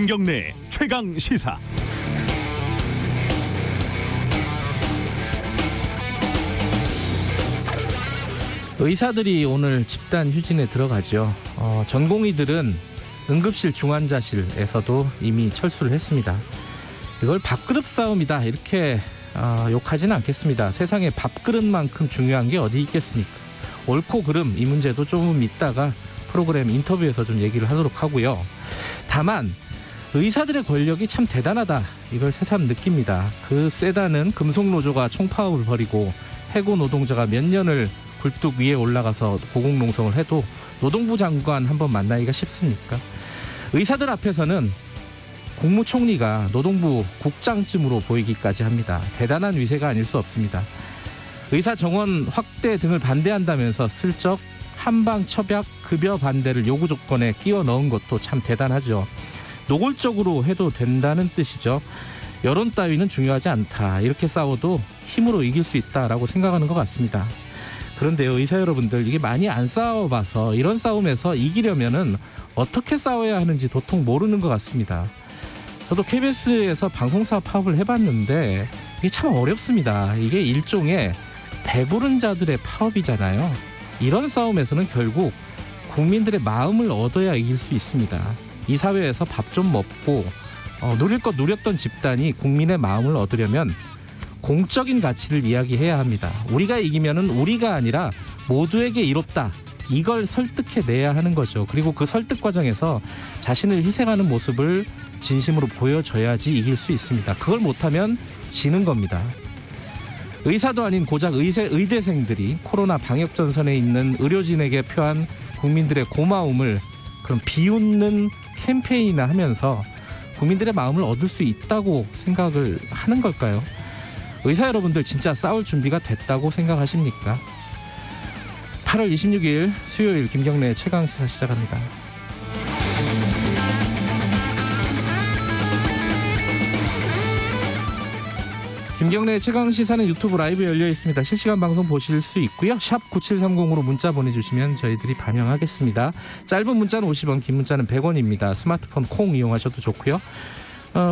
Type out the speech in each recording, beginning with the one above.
김경래 최강 시사. 의사들이 오늘 집단 휴진에 들어가죠. 전공의들은 응급실 중환자실에서도 이미 철수를 했습니다. 이걸 밥그릇 싸움이다 이렇게 욕하지는 않겠습니다. 세상에 밥그릇만큼 중요한 게 어디 있겠습니까? 옳고 그름 이 문제도 조금 있다가 프로그램 인터뷰에서 좀 얘기를 하도록 하고요. 다만 의사들의 권력이 참 대단하다 이걸 새삼 느낍니다. 그 세다는 금속노조가 총파업을 벌이고 해고 노동자가 몇 년을 굴뚝 위에 올라가서 고공농성을 해도 노동부 장관 한번 만나기가 쉽습니까? 의사들 앞에서는 국무총리가 노동부 국장쯤으로 보이기까지 합니다. 대단한 위세가 아닐 수 없습니다. 의사 정원 확대 등을 반대한다면서 슬쩍 한방첩약 급여 반대를 요구 조건에 끼워 넣은 것도 참 대단하죠. 노골적으로 해도 된다는 뜻이죠. 여론 따위는 중요하지 않다. 이렇게 싸워도 힘으로 이길 수 있다라고 생각하는 것 같습니다. 그런데요, 의사 여러분들, 이게 많이 안 싸워봐서 이런 싸움에서 이기려면은 어떻게 싸워야 하는지 도통 모르는 것 같습니다. 저도 KBS에서 방송사 파업을 해봤는데 이게 참 어렵습니다. 이게 일종의 배부른 자들의 파업이잖아요. 이런 싸움에서는 결국 국민들의 마음을 얻어야 이길 수 있습니다. 이 사회에서 밥 좀 먹고 누릴 것 누렸던 집단이 국민의 마음을 얻으려면 공적인 가치를 이야기해야 합니다. 우리가 이기면은 우리가 아니라 모두에게 이롭다. 이걸 설득해내야 하는 거죠. 그리고 그 설득 과정에서 자신을 희생하는 모습을 진심으로 보여줘야지 이길 수 있습니다. 그걸 못하면 지는 겁니다. 의사도 아닌 고작 의대생들이 코로나 방역 전선에 있는 의료진에게 표한 국민들의 고마움을 그런 비웃는 캠페인이나 하면서 국민들의 마음을 얻을 수 있다고 생각을 하는 걸까요? 의사 여러분들 진짜 싸울 준비가 됐다고 생각하십니까? 8월 26일 수요일 김경래 최강시사 시작합니다. 김경래 최강시사는 유튜브 라이브 열려 있습니다. 실시간 방송 보실 수 있고요. 샵 9730으로 문자 보내주시면 저희들이 반영하겠습니다. 짧은 문자는 50원, 긴 문자는 100원입니다. 스마트폰 콩 이용하셔도 좋고요.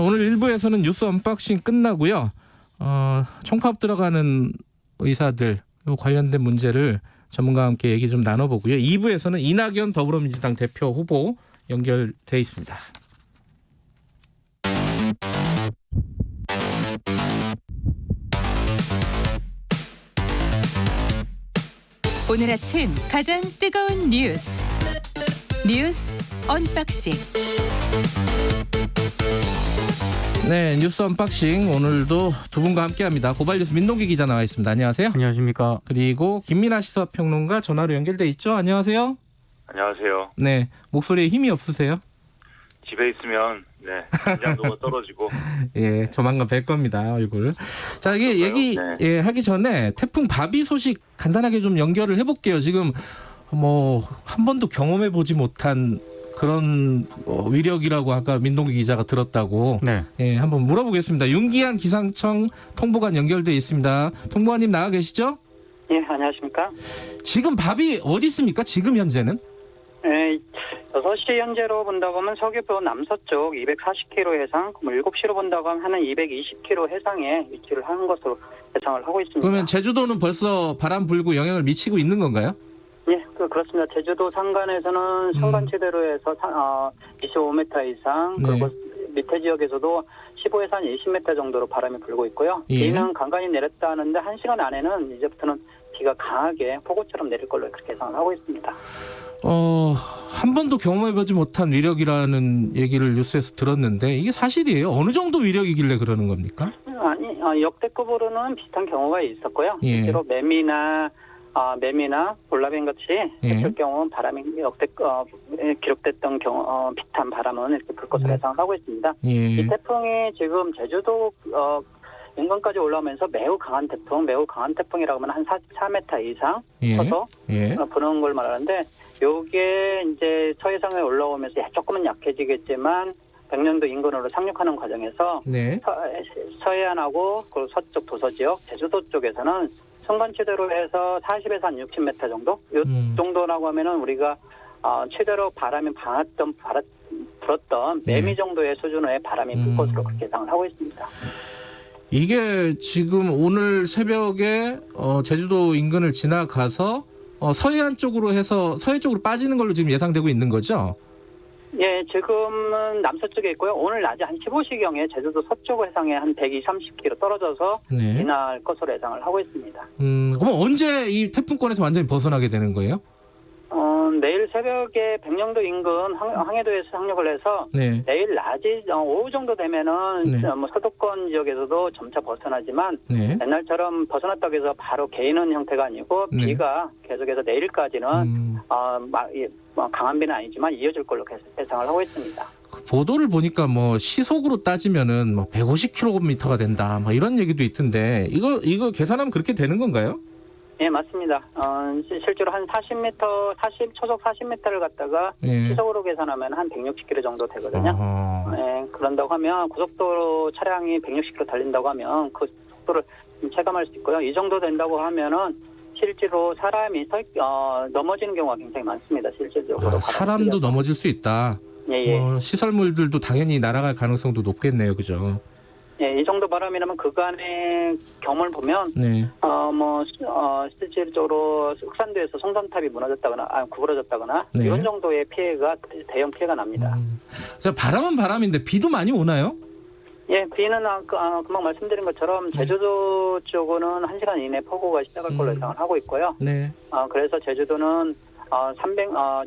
오늘 1부에서는 뉴스 언박싱 끝나고요. 총파업 들어가는 의사들 관련된 문제를 전문가와 함께 얘기 좀 나눠보고요. 2부에서는 이낙연 더불어민주당 대표 후보 연결돼 있습니다. 오늘 아침 가장 뜨거운 뉴스 언박싱. 네, 뉴스 언박싱 오늘도 두 분과 함께합니다. 고발뉴스 민동기 기자 나와 있습니다. 안녕하세요. 안녕하십니까. 그리고 김민아 시사평론가 전화로 연결돼 있죠. 안녕하세요. 안녕하세요. 네, 목소리에 힘이 없으세요? 집에 있으면 긴장도가 떨어지고. 예, 조만간 뵐 겁니다. 얼굴. 자, 이게 얘기 네. 하기 전에 태풍 바비 소식 간단하게 좀 연결을 해볼게요. 지금 한 번도 경험해 보지 못한 그런 위력이라고 아까 민동기 기자가 들었다고. 네. 예, 한번 물어보겠습니다. 윤기한 기상청 통보관 연결돼 있습니다. 통보관님 나와 계시죠? 예, 안녕하십니까? 지금 바비 어디 있습니까? 지금 현재는? 네, 6시 현재로 본다고 하면 서귀포 남서쪽 240km 해상, 7시로 본다고 하면 한 220km 해상에 위치를 하는 것으로 예상을 하고 있습니다. 그러면 제주도는 벌써 바람 불고 영향을 미치고 있는 건가요? 예, 그렇습니다. 제주도 상간에서는 상간치대로 해서 25m 이상, 네. 그리고 밑에 지역에서도 15에서 한 20m 정도로 바람이 불고 있고요. 예. 비는 간간히 내렸다 하는데 1시간 안에는 이제부터는 비가 강하게 폭우처럼 내릴 걸로 그렇게 예상을 하고 있습니다. 한 번도 경험해보지 못한 위력이라는 얘기를 뉴스에서 들었는데 이게 사실이에요? 어느 정도 위력이길래 그러는 겁니까? 아니, 역대급으로는 비슷한 경우가 있었고요. 예. 실제로 매미나 볼라벤 같이 예. 했을 경우 바람이 기록됐던 경우 비슷한 바람은 이렇게 불 것으로 예상을 하고 있습니다. 예. 이 태풍이 지금 제주도 인근까지 올라오면서 매우 강한 태풍이라고 하면 한 44m 이상 커서 부는 걸 말하는데, 요게 이제 서해상에 올라오면서 조금은 약해지겠지만 백령도 인근으로 상륙하는 과정에서 네. 서해안하고 그 서쪽 도서 지역, 제주도 쪽에서는 순간치대로 해서 40에서 한 60m 정도? 이 정도라고 하면은 우리가 최대로 바람이 불었던 매미 정도의 수준의 바람이 불 것으로 그렇게 예상을 하고 있습니다. 이게 지금 오늘 새벽에 제주도 인근을 지나가서 서해안 쪽으로 해서 서해 쪽으로 빠지는 걸로 지금 예상되고 있는 거죠? 예, 지금은 남서쪽에 있고요. 오늘 낮에 한 15시경에 제주도 서쪽 해상에 한 120, 30km 떨어져서 네. 지날 것으로 예상을 하고 있습니다. 그럼 언제 이 태풍권에서 완전히 벗어나게 되는 거예요? 내일 새벽에 백령도 인근 항해도에서 상륙을 해서 네. 내일 낮에 오후 정도 되면은 네. 뭐 서도권 지역에서도 점차 벗어나지만 네. 옛날처럼 벗어났다고 해서 바로 개이는 형태가 아니고 네. 비가 계속해서 내일까지는 강한 비는 아니지만 이어질 걸로 계속 예상을 하고 있습니다. 그 보도를 보니까 뭐 시속으로 따지면은 뭐 150km가 된다, 뭐 이런 얘기도 있던데 이거 계산하면 그렇게 되는 건가요? 네, 맞습니다. 실제로 한 40초속 40m를 갖다가 예. 시속으로 계산하면 한 160km 정도 되거든요. 네, 그런다고 하면 고속도로 차량이 160km 달린다고 하면 그 속도를 체감할 수 있고요. 이 정도 된다고 하면은 실제로 사람이 넘어지는 경우가 굉장히 많습니다. 실질적으로. 사람도 넘어질 수 있다. 예. 시설물들도 당연히 날아갈 가능성도 높겠네요, 그죠? 예, 이 정도 바람이라면 그간의 경험을 보면, 네. 실질적으로 흑산도에서 송전탑이 무너졌다거나, 구부러졌다거나, 네. 이런 정도의 대형 피해가 납니다. 자, 바람은 바람인데 비도 많이 오나요? 예, 비는 금방 말씀드린 것처럼 제주도 쪽은 1시간 이내 폭우가 시작할 걸로 예상을 하고 있고요. 네. 그래서 제주도는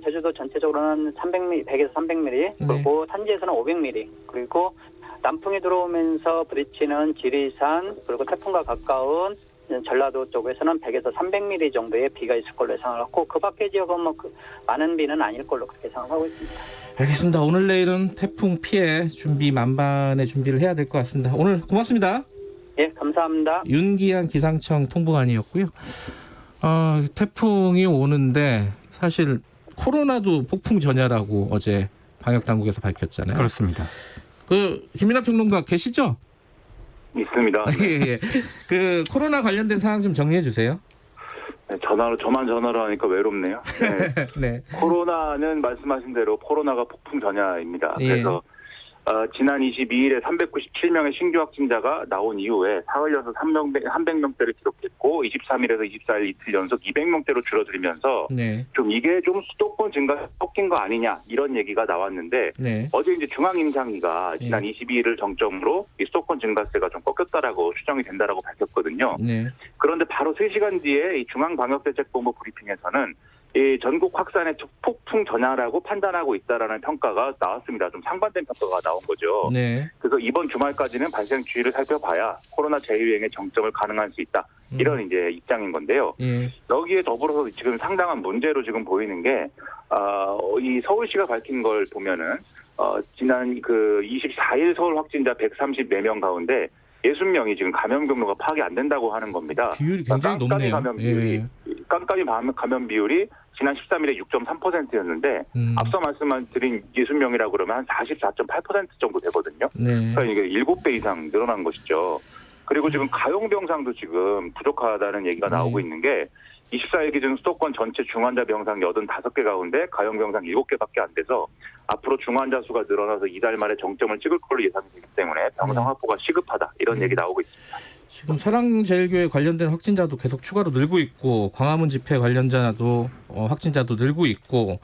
제주도 전체적으로는 100에서 300mm, 그리고 산지에서는 500mm, 그리고 남풍이 들어오면서 부딪히는 지리산, 그리고 태풍과 가까운 전라도 쪽에서는 100에서 300mm 정도의 비가 있을 걸로 예상을 하고, 그 밖의 지역은 많은 비는 아닐 걸로 그렇게 예상을 하고 있습니다. 알겠습니다. 오늘 내일은 태풍 피해 준비 만반의 준비를 해야 될 것 같습니다. 오늘 고맙습니다. 예, 감사합니다. 윤기한 기상청 통보관이었고요. 태풍이 오는데 사실 코로나도 폭풍 전야라고 어제 방역 당국에서 밝혔잖아요. 그렇습니다. 김민하 평론가 계시죠? 있습니다. 예. 그 코로나 관련된 상황 좀 정리해 주세요. 네, 저만 전화로 하니까 외롭네요. 네. 네. 코로나는 말씀하신 대로 코로나가 폭풍 전야입니다. 예. 그래서 지난 22일에 397명의 신규 확진자가 나온 이후에 사흘 연속 300명대를 기록했고 23일에서 24일 이틀 연속 200명대로 줄어들면서 네. 이게 좀 수도권 증가 섞인 거 아니냐 이런 얘기가 나왔는데 네. 어제 이제 중앙임상위가 지난 22일을 정점으로 이 수도권 증가세가 좀 꺾였다라고 추정이 된다라고 밝혔거든요. 네. 그런데 바로 3시간 뒤에 이 중앙방역대책본부 브리핑에서는 이 전국 확산의 폭풍 전야라고 판단하고 있다라는 평가가 나왔습니다. 좀 상반된 평가가 나온 거죠. 네. 그래서 이번 주말까지는 발생 주의를 살펴봐야 코로나 재유행의 정점을 가능할 수 있다. 이런 이제 입장인 건데요. 예. 여기에 더불어서 지금 상당한 문제로 지금 보이는 게 이 서울시가 밝힌 걸 보면은 지난 그 24일 서울 확진자 134명 가운데 60명이 지금 감염 경로가 파악이 안 된다고 하는 겁니다. 비율이 굉장히 높네요. 깜깜이 감염 비율이 지난 13일에 6.3%였는데 앞서 말씀드린 60명이라고 그러면 한 44.8% 정도 되거든요. 네. 그러니까 이게 7배 이상 늘어난 것이죠. 그리고 지금 가용병상도 지금 부족하다는 얘기가 나오고 있는 게 24일 기준 수도권 전체 중환자 병상 85개 가운데 가용병상 7개밖에 안 돼서 앞으로 중환자 수가 늘어나서 이달 말에 정점을 찍을 걸로 예상되기 때문에 병상 확보가 시급하다 이런 얘기 나오고 있습니다. 지금 사랑제일교회 관련된 확진자도 계속 추가로 늘고 있고 광화문 집회 관련자도 확진자도 늘고 있고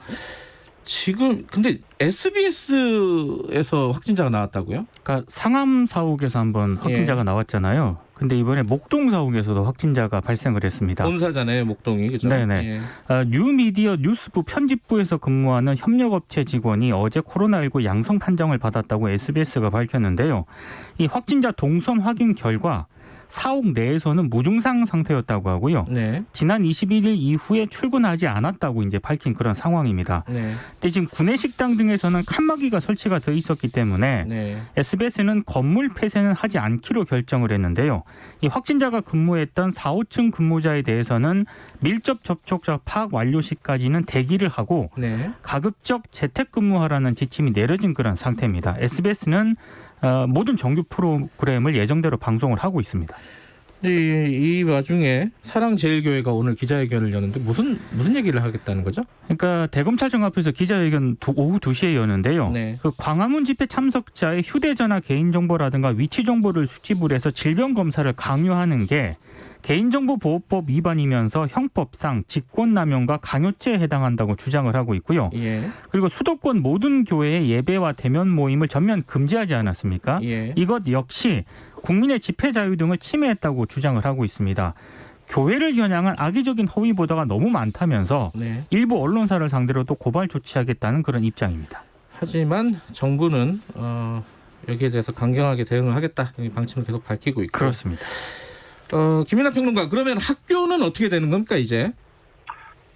지금 근데 SBS에서 확진자가 나왔다고요? 그러니까 상암 사옥에서 한번 확진자가 나왔잖아요. 근데 이번에 목동 사옥에서도 확진자가 발생을 했습니다. 본사잖아요, 목동이. 그죠? 네네. 뉴미디어 뉴스부 편집부에서 근무하는 협력업체 직원이 어제 코로나19 양성 판정을 받았다고 SBS가 밝혔는데요. 이 확진자 동선 확인 결과 사옥 내에서는 무증상 상태였다고 하고요. 네. 지난 21일 이후에 출근하지 않았다고 이제 밝힌 그런 상황입니다. 네. 근데 지금 구내식당 등에서는 칸막이가 설치가 돼 있었기 때문에 네. SBS는 건물 폐쇄는 하지 않기로 결정을 했는데요. 이 확진자가 근무했던 4, 5층 근무자에 대해서는 밀접 접촉자 파악 완료 시까지는 대기를 하고 네. 가급적 재택근무하라는 지침이 내려진 그런 상태입니다. SBS는 모든 정규 프로그램을 예정대로 방송을 하고 있습니다. 이 와중에 사랑제일교회가 오늘 기자회견을 여는데 무슨 얘기를 하겠다는 거죠? 그러니까 대검찰청 앞에서 기자회견 오후 2시에 여는데요. 네. 그 광화문 집회 참석자의 휴대전화 개인정보라든가 위치 정보를 수집을 해서 질병 검사를 강요하는 게 개인정보보호법 위반이면서 형법상 직권남용과 강요죄에 해당한다고 주장을 하고 있고요. 예. 그리고 수도권 모든 교회의 예배와 대면 모임을 전면 금지하지 않았습니까? 예. 이것 역시 국민의 집회 자유 등을 침해했다고 주장을 하고 있습니다. 교회를 겨냥한 악의적인 허위 보도가 너무 많다면서 네. 일부 언론사를 상대로 또 고발 조치하겠다는 그런 입장입니다. 하지만 정부는 여기에 대해서 강경하게 대응을 하겠다. 이 방침을 계속 밝히고 있고. 그렇습니다. 김민하 평론가, 그러면 학교는 어떻게 되는 겁니까 이제?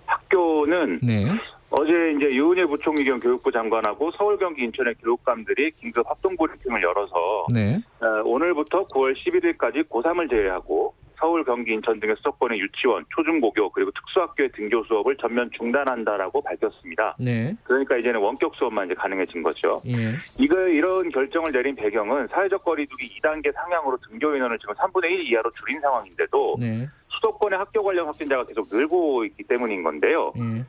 학교는 네. 어제 이제 유은혜 부총리 겸 교육부 장관하고 서울, 경기, 인천의 교육감들이 긴급 합동 브리핑을 열어서 네. 오늘부터 9월 11일까지 고3을 제외하고 서울, 경기, 인천 등의 수도권의 유치원, 초중고교 그리고 특수학교의 등교 수업을 전면 중단한다라고 밝혔습니다. 네. 그러니까 이제는 원격 수업만 이제 가능해진 거죠. 예. 이런 결정을 내린 배경은 사회적 거리두기 2단계 상향으로 등교 인원을 지금 3분의 1 이하로 줄인 상황인데도 네. 수도권의 학교 관련 확진자가 계속 늘고 있기 때문인 건데요. 예.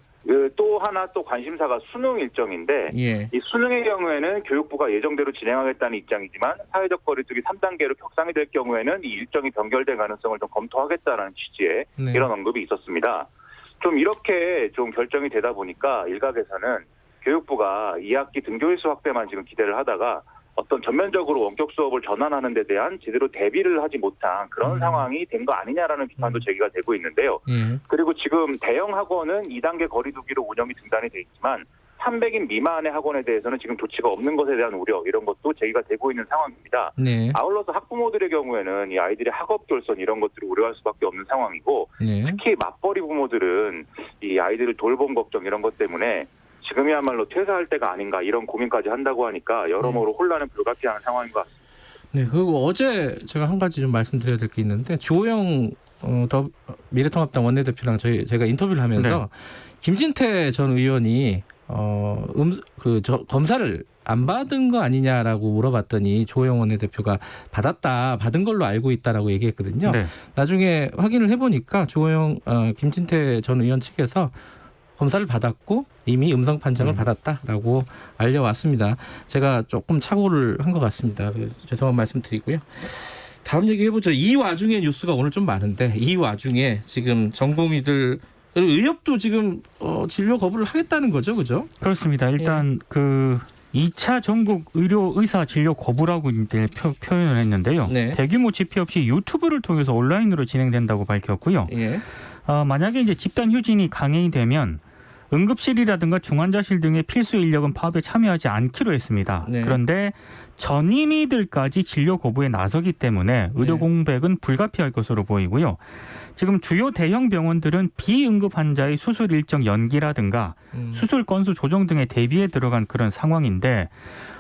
또 하나 또 관심사가 수능 일정인데 예. 이 수능의 경우에는 교육부가 예정대로 진행하겠다는 입장이지만 사회적 거리두기 3단계로 격상이 될 경우에는 이 일정이 변경될 가능성을 좀 검토하겠다는 취지의 네. 이런 언급이 있었습니다. 좀 이렇게 좀 결정이 되다 보니까 일각에서는 교육부가 2학기 등교일수 확대만 지금 기대를 하다가 어떤 전면적으로 원격 수업을 전환하는 데 대한 제대로 대비를 하지 못한 그런 상황이 된 거 아니냐라는 비판도 제기가 되고 있는데요. 예. 그리고 지금 대형 학원은 2단계 거리두기로 운영이 중단이 돼 있지만 300인 미만의 학원에 대해서는 지금 조치가 없는 것에 대한 우려 이런 것도 제기가 되고 있는 상황입니다. 네. 아울러서 학부모들의 경우에는 이 아이들의 학업 결손 이런 것들을 우려할 수밖에 없는 상황이고 네. 특히 맞벌이 부모들은 이 아이들을 돌봄 걱정 이런 것 때문에 지금이야말로 퇴사할 때가 아닌가 이런 고민까지 한다고 하니까 여러모로 혼란은 불가피한 상황인 것 같습니다. 네. 그리고 어제 제가 한 가지 좀 말씀드려야 될 게 있는데 조영 미래통합당 원내대표랑 제가 인터뷰를 하면서 네. 김진태 전 의원이 검사를 안 받은 거 아니냐라고 물어봤더니 조영 원내대표가 받은 걸로 알고 있다라고 얘기했거든요. 네. 나중에 확인을 해보니까 김진태 전 의원 측에서 검사를 받았고 이미 음성 판정을 받았다라고 알려왔습니다. 제가 조금 착오를 한 것 같습니다. 죄송한 말씀 드리고요. 다음 얘기해보죠. 이 와중에 뉴스가 오늘 좀 많은데 이 와중에 지금 전공의들 의협도 지금 진료 거부를 하겠다는 거죠, 그죠? 그렇습니다. 일단 그 2차 전국 의료 의사 진료 거부라고 이제 표현을 했는데요. 네. 대규모 집회 없이 유튜브를 통해서 온라인으로 진행된다고 밝혔고요. 예. 만약에 이제 집단 휴진이 강행이 되면 응급실이라든가 중환자실 등의 필수 인력은 파업에 참여하지 않기로 했습니다. 네. 그런데 전임의들까지 진료 거부에 나서기 때문에 의료 네. 공백은 불가피할 것으로 보이고요. 지금 주요 대형 병원들은 비응급 환자의 수술 일정 연기라든가 수술 건수 조정 등에 대비에 들어간 그런 상황인데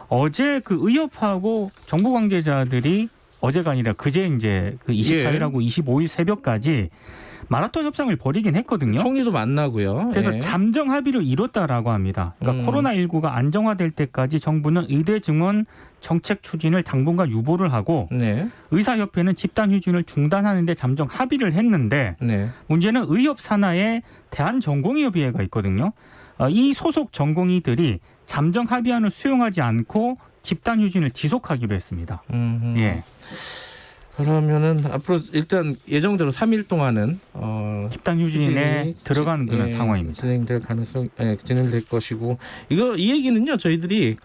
어제 그 의협하고 정부 관계자들이 어제가 아니라 그제 이제 그 24일하고 25일 새벽까지 마라톤 협상을 벌이긴 했거든요. 총리도 만나고요. 그래서 예. 잠정 합의를 이뤘다라고 합니다. 그러니까 코로나19가 안정화될 때까지 정부는 의대 증원 정책 추진을 당분간 유보를 하고 네. 의사협회는 집단 휴진을 중단하는 데 잠정 합의를 했는데 네. 문제는 의협 산하에 대한전공의협의회가 있거든요. 이 소속 전공의들이 잠정 합의안을 수용하지 않고 집단 휴진을 지속하기로 했습니다. 예. 그러면은 앞으로 일단 예정대로 3일 동안은 집단 휴진에 들어간 그런 상황입니다. 진행될 진행될 것이고 이 얘기는요 저희들이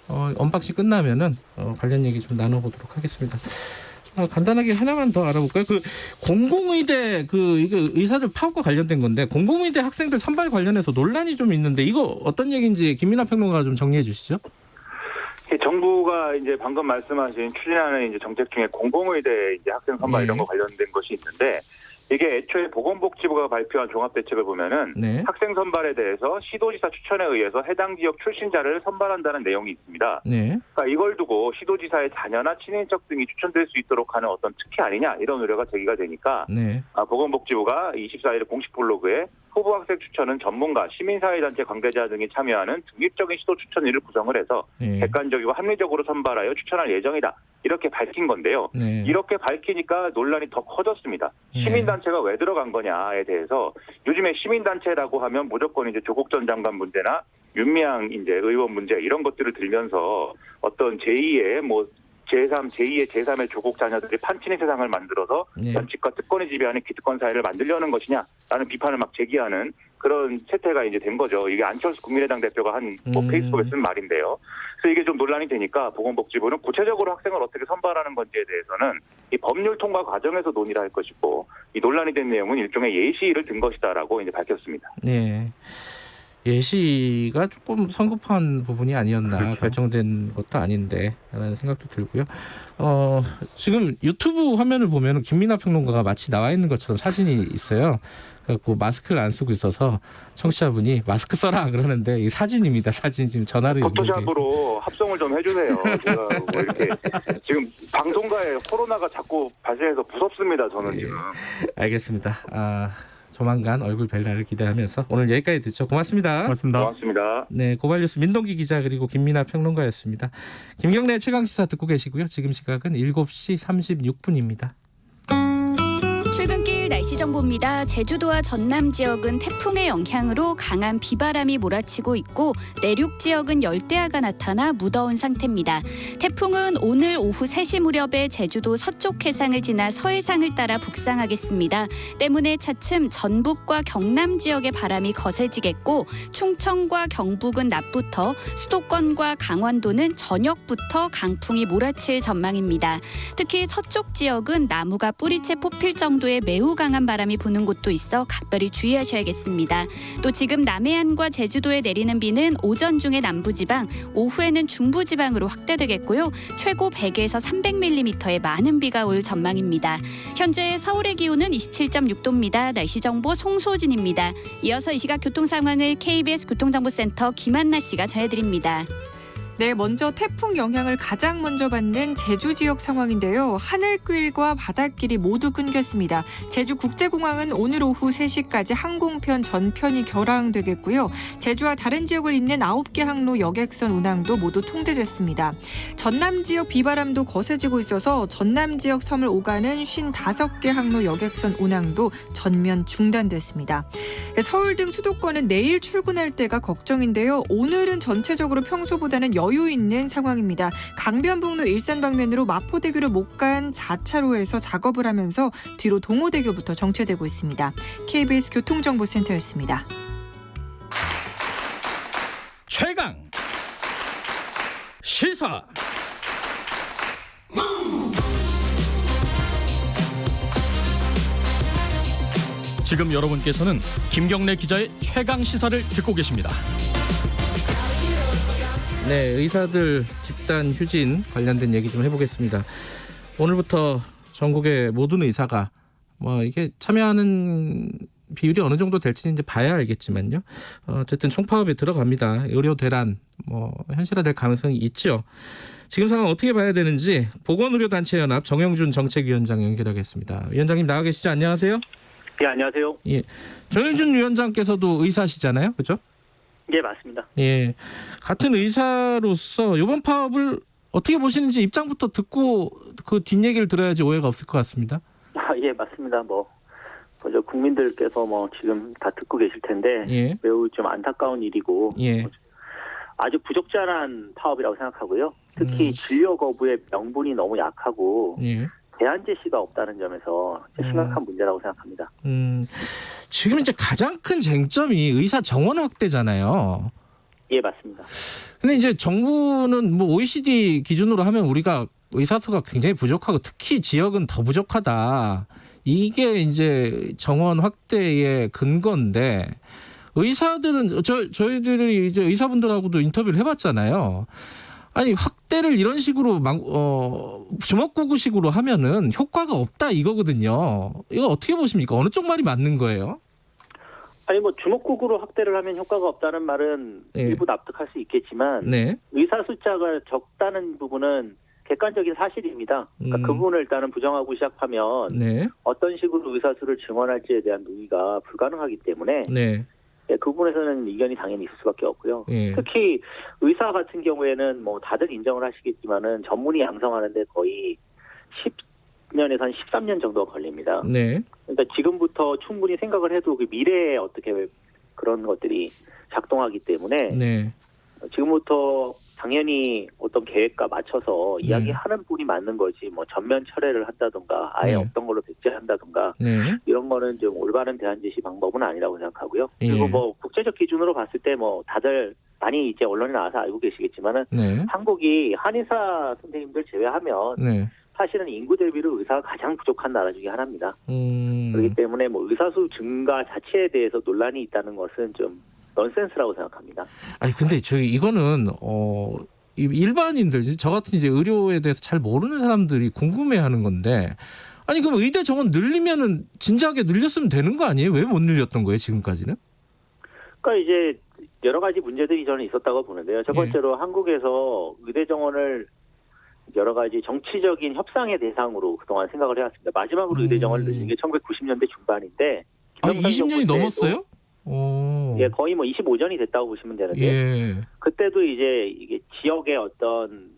언박싱 끝나면은 관련 얘기 좀 나눠보도록 하겠습니다. 간단하게 하나만 더 알아볼까요? 공공의대 이거 의사들 파업과 관련된 건데 공공의대 학생들 선발 관련해서 논란이 좀 있는데 이거 어떤 얘기인지 김민하 평론가가 좀 정리해 주시죠. 정부가 이제 방금 말씀하신 추진하는 이제 정책 중에 공공의대 이제 학생 선발 이런 거 관련된 것이 있는데 이게 애초에 보건복지부가 발표한 종합대책을 보면은 네. 학생 선발에 대해서 시도지사 추천에 의해서 해당 지역 출신자를 선발한다는 내용이 있습니다. 네. 그러니까 이걸 두고 시도지사의 자녀나 친인척 등이 추천될 수 있도록 하는 어떤 특혜 아니냐 이런 우려가 제기가 되니까 네. 보건복지부가 24일 공식 블로그에 후보 학생 추천은 전문가, 시민사회단체 관계자 등이 참여하는 중립적인 시도 추천위를 구성을 해서 객관적이고 합리적으로 선발하여 추천할 예정이다. 이렇게 밝힌 건데요. 이렇게 밝히니까 논란이 더 커졌습니다. 시민단체가 왜 들어간 거냐에 대해서 요즘에 시민단체라고 하면 무조건 이제 조국 전 장관 문제나 윤미향 이제 의원 문제 이런 것들을 들면서 어떤 제2의 제3의 조국 자녀들이 판치는 세상을 만들어서 원칙과 특권이 지배하는 기득권 사회를 만들려는 것이냐라는 비판을 막 제기하는 그런 세태가 이제 된 거죠. 이게 안철수 국민의당 대표가 한 페이스북에 쓴 말인데요. 그래서 이게 좀 논란이 되니까 보건복지부는 구체적으로 학생을 어떻게 선발하는 건지에 대해서는 이 법률 통과 과정에서 논의를 할 것이고 이 논란이 된 내용은 일종의 예시를 든 것이다라고 이제 밝혔습니다. 네. 예시가 조금 성급한 부분이 아니었나. 그렇죠. 결정된 것도 아닌데 라는 생각도 들고요. 지금 유튜브 화면을 보면 김민하 평론가가 마치 나와 있는 것처럼 사진이 있어요. 그래서 마스크를 안 쓰고 있어서 청취자분이 마스크 써라 그러는데 이 사진입니다. 사진 지금 전화로 연결돼. 포토샵으로 합성을 좀 해주세요. 제가 뭐 이렇게 지금 방송가에 코로나가 자꾸 발생해서 무섭습니다. 저는 지금. 알겠습니다. 조만간 얼굴 뵐 날을 기대하면서 오늘 여기까지 듣죠. 고맙습니다. 고맙습니다. 네, 고발뉴스 민동기 기자 그리고 김민하 평론가였습니다. 김경래 최강시사 듣고 계시고요. 지금 시각은 7시 36분입니다. 출근길 날씨 정보입니다. 제주도와 전남 지역은 태풍의 영향으로 강한 비바람이 몰아치고 있고 내륙 지역은 열대야가 나타나 무더운 상태입니다. 태풍은 오늘 오후 3시 무렵에 제주도 서쪽 해상을 지나 서해상을 따라 북상하겠습니다. 때문에 차츰 전북과 경남 지역의 바람이 거세지겠고 충청과 경북은 낮부터 수도권과 강원도는 저녁부터 강풍이 몰아칠 전망입니다. 특히 서쪽 지역은 나무가 뿌리채 뽑힐 정도의 매우 강한 바람이 부는 곳도 있어 각별히 주의하셔야겠습니다. 또 지금 남해안과 제주도에 내리는 비는 오전 중에 남부지방, 오후에는 중부지방으로 확대되겠고요. 최고 100에서 300mm의 많은 비가 올 전망입니다. 현재 서울의 기온은 27.6도입니다. 날씨 정보 송소진입니다. 이어서 이 시각 교통 상황을 KBS 교통정보센터 김한나 씨가 전해드립니다. 네, 먼저 태풍 영향을 가장 먼저 받는 제주 지역 상황인데요. 하늘길과 바닷길이 모두 끊겼습니다. 제주국제공항은 오늘 오후 3시까지 항공편 전편이 결항되겠고요. 제주와 다른 지역을 잇는 9개 항로 여객선 운항도 모두 통제됐습니다. 전남 지역 비바람도 거세지고 있어서 전남 지역 섬을 오가는 55개 항로 여객선 운항도 전면 중단됐습니다. 서울 등 수도권은 내일 출근할 때가 걱정인데요. 오늘은 전체적으로 평소보다는 여유 있는 상황입니다. 강변북로 일산 방면으로 마포대교를 못 간 4차로에서 작업을 하면서 뒤로 동호대교부터 정체되고 있습니다. KBS 교통정보센터였습니다. 최강 시사. 지금 여러분께서는 김경래 기자의 최강 시사를 듣고 계십니다. 네, 의사들 집단 휴진 관련된 얘기 좀 해보겠습니다. 오늘부터 전국의 모든 의사가 이게 참여하는 비율이 어느 정도 될지는 이제 봐야 알겠지만요. 어쨌든 총파업에 들어갑니다. 의료 대란 현실화될 가능성이 있죠. 지금 상황 어떻게 봐야 되는지 보건의료단체연합 정영준 정책위원장 연결하겠습니다. 위원장님 나와 계시죠? 안녕하세요. 예, 안녕하세요. 예, 정영준 위원장께서도 의사시잖아요, 그렇죠? 예, 맞습니다. 예, 같은 의사로서 이번 파업을 어떻게 보시는지 입장부터 듣고 그 뒷얘기를 들어야지 오해가 없을 것 같습니다. 예, 맞습니다. 먼저 국민들께서 지금 다 듣고 계실 텐데 예. 매우 좀 안타까운 일이고 예. 아주 부적절한 파업이라고 생각하고요. 특히 진료 거부의 명분이 너무 약하고 예. 대안 제시가 없다는 점에서 심각한 문제라고 생각합니다. 지금 이제 가장 큰 쟁점이 의사 정원 확대잖아요. 예, 맞습니다. 근데 이제 정부는 OECD 기준으로 하면 우리가 의사수가 굉장히 부족하고 특히 지역은 더 부족하다. 이게 이제 정원 확대의 근거인데 의사들은 저희들이 이제 의사분들하고도 인터뷰를 해봤잖아요. 아니 확대를 이런 식으로 주먹구구식으로 하면은 효과가 없다 이거거든요. 이거 어떻게 보십니까? 어느 쪽 말이 맞는 거예요? 아니 주먹구구로 확대를 하면 효과가 없다는 말은 네. 일부 납득할 수 있겠지만 네. 의사 숫자가 적다는 부분은 객관적인 사실입니다. 그러니까 그 부분을 일단은 부정하고 시작하면 네. 어떤 식으로 의사수를 증언할지에 대한 논의가 불가능하기 때문에 네. 그 부분에서는 이견이 당연히 있을 수밖에 없고요. 예. 특히 의사 같은 경우에는 뭐 다들 인정을 하시겠지만은 전문의 양성하는데 거의 10년에서 한 13년 정도가 걸립니다. 네. 그러니까 지금부터 충분히 생각을 해도 그 미래에 어떻게 그런 것들이 작동하기 때문에 네. 지금부터 당연히 어떤 계획과 맞춰서 이야기하는 분이 맞는 거지 뭐 전면 철회를 한다든가 아예 없던 걸로 백지한다든가 네. 이런 거는 좀 올바른 대안 제시 방법은 아니라고 생각하고요. 그리고 뭐 국제적 기준으로 봤을 때 뭐 다들 많이 이제 언론에 나와서 알고 계시겠지만은 네. 한국이 한의사 선생님들 제외하면 네. 사실은 인구 대비로 의사가 가장 부족한 나라 중에 하나입니다. 그렇기 때문에 뭐 의사수 증가 자체에 대해서 논란이 있다는 것은 좀 넌센스라고 생각합니다. 아니 근데 이거는 일반인들 저 같은 이제 의료에 대해서 잘 모르는 사람들이 궁금해하는 건데 아니 그럼 의대 정원 늘리면은 진작에 늘렸으면 되는 거 아니에요? 왜 못 늘렸던 거예요 지금까지는? 그러니까 이제 여러 가지 문제들이 저는 있었다고 보는데요. 첫 번째로 한국에서 의대 정원을 여러 가지 정치적인 협상의 대상으로 그동안 생각을 해왔습니다. 마지막으로 의대 정원을 늘린 게 1990년대 중반인데 20년이 넘었어요? 예, 거의 뭐 25년이 됐다고 보시면 되는데 예. 그때도 이제 이게 지역의 어떤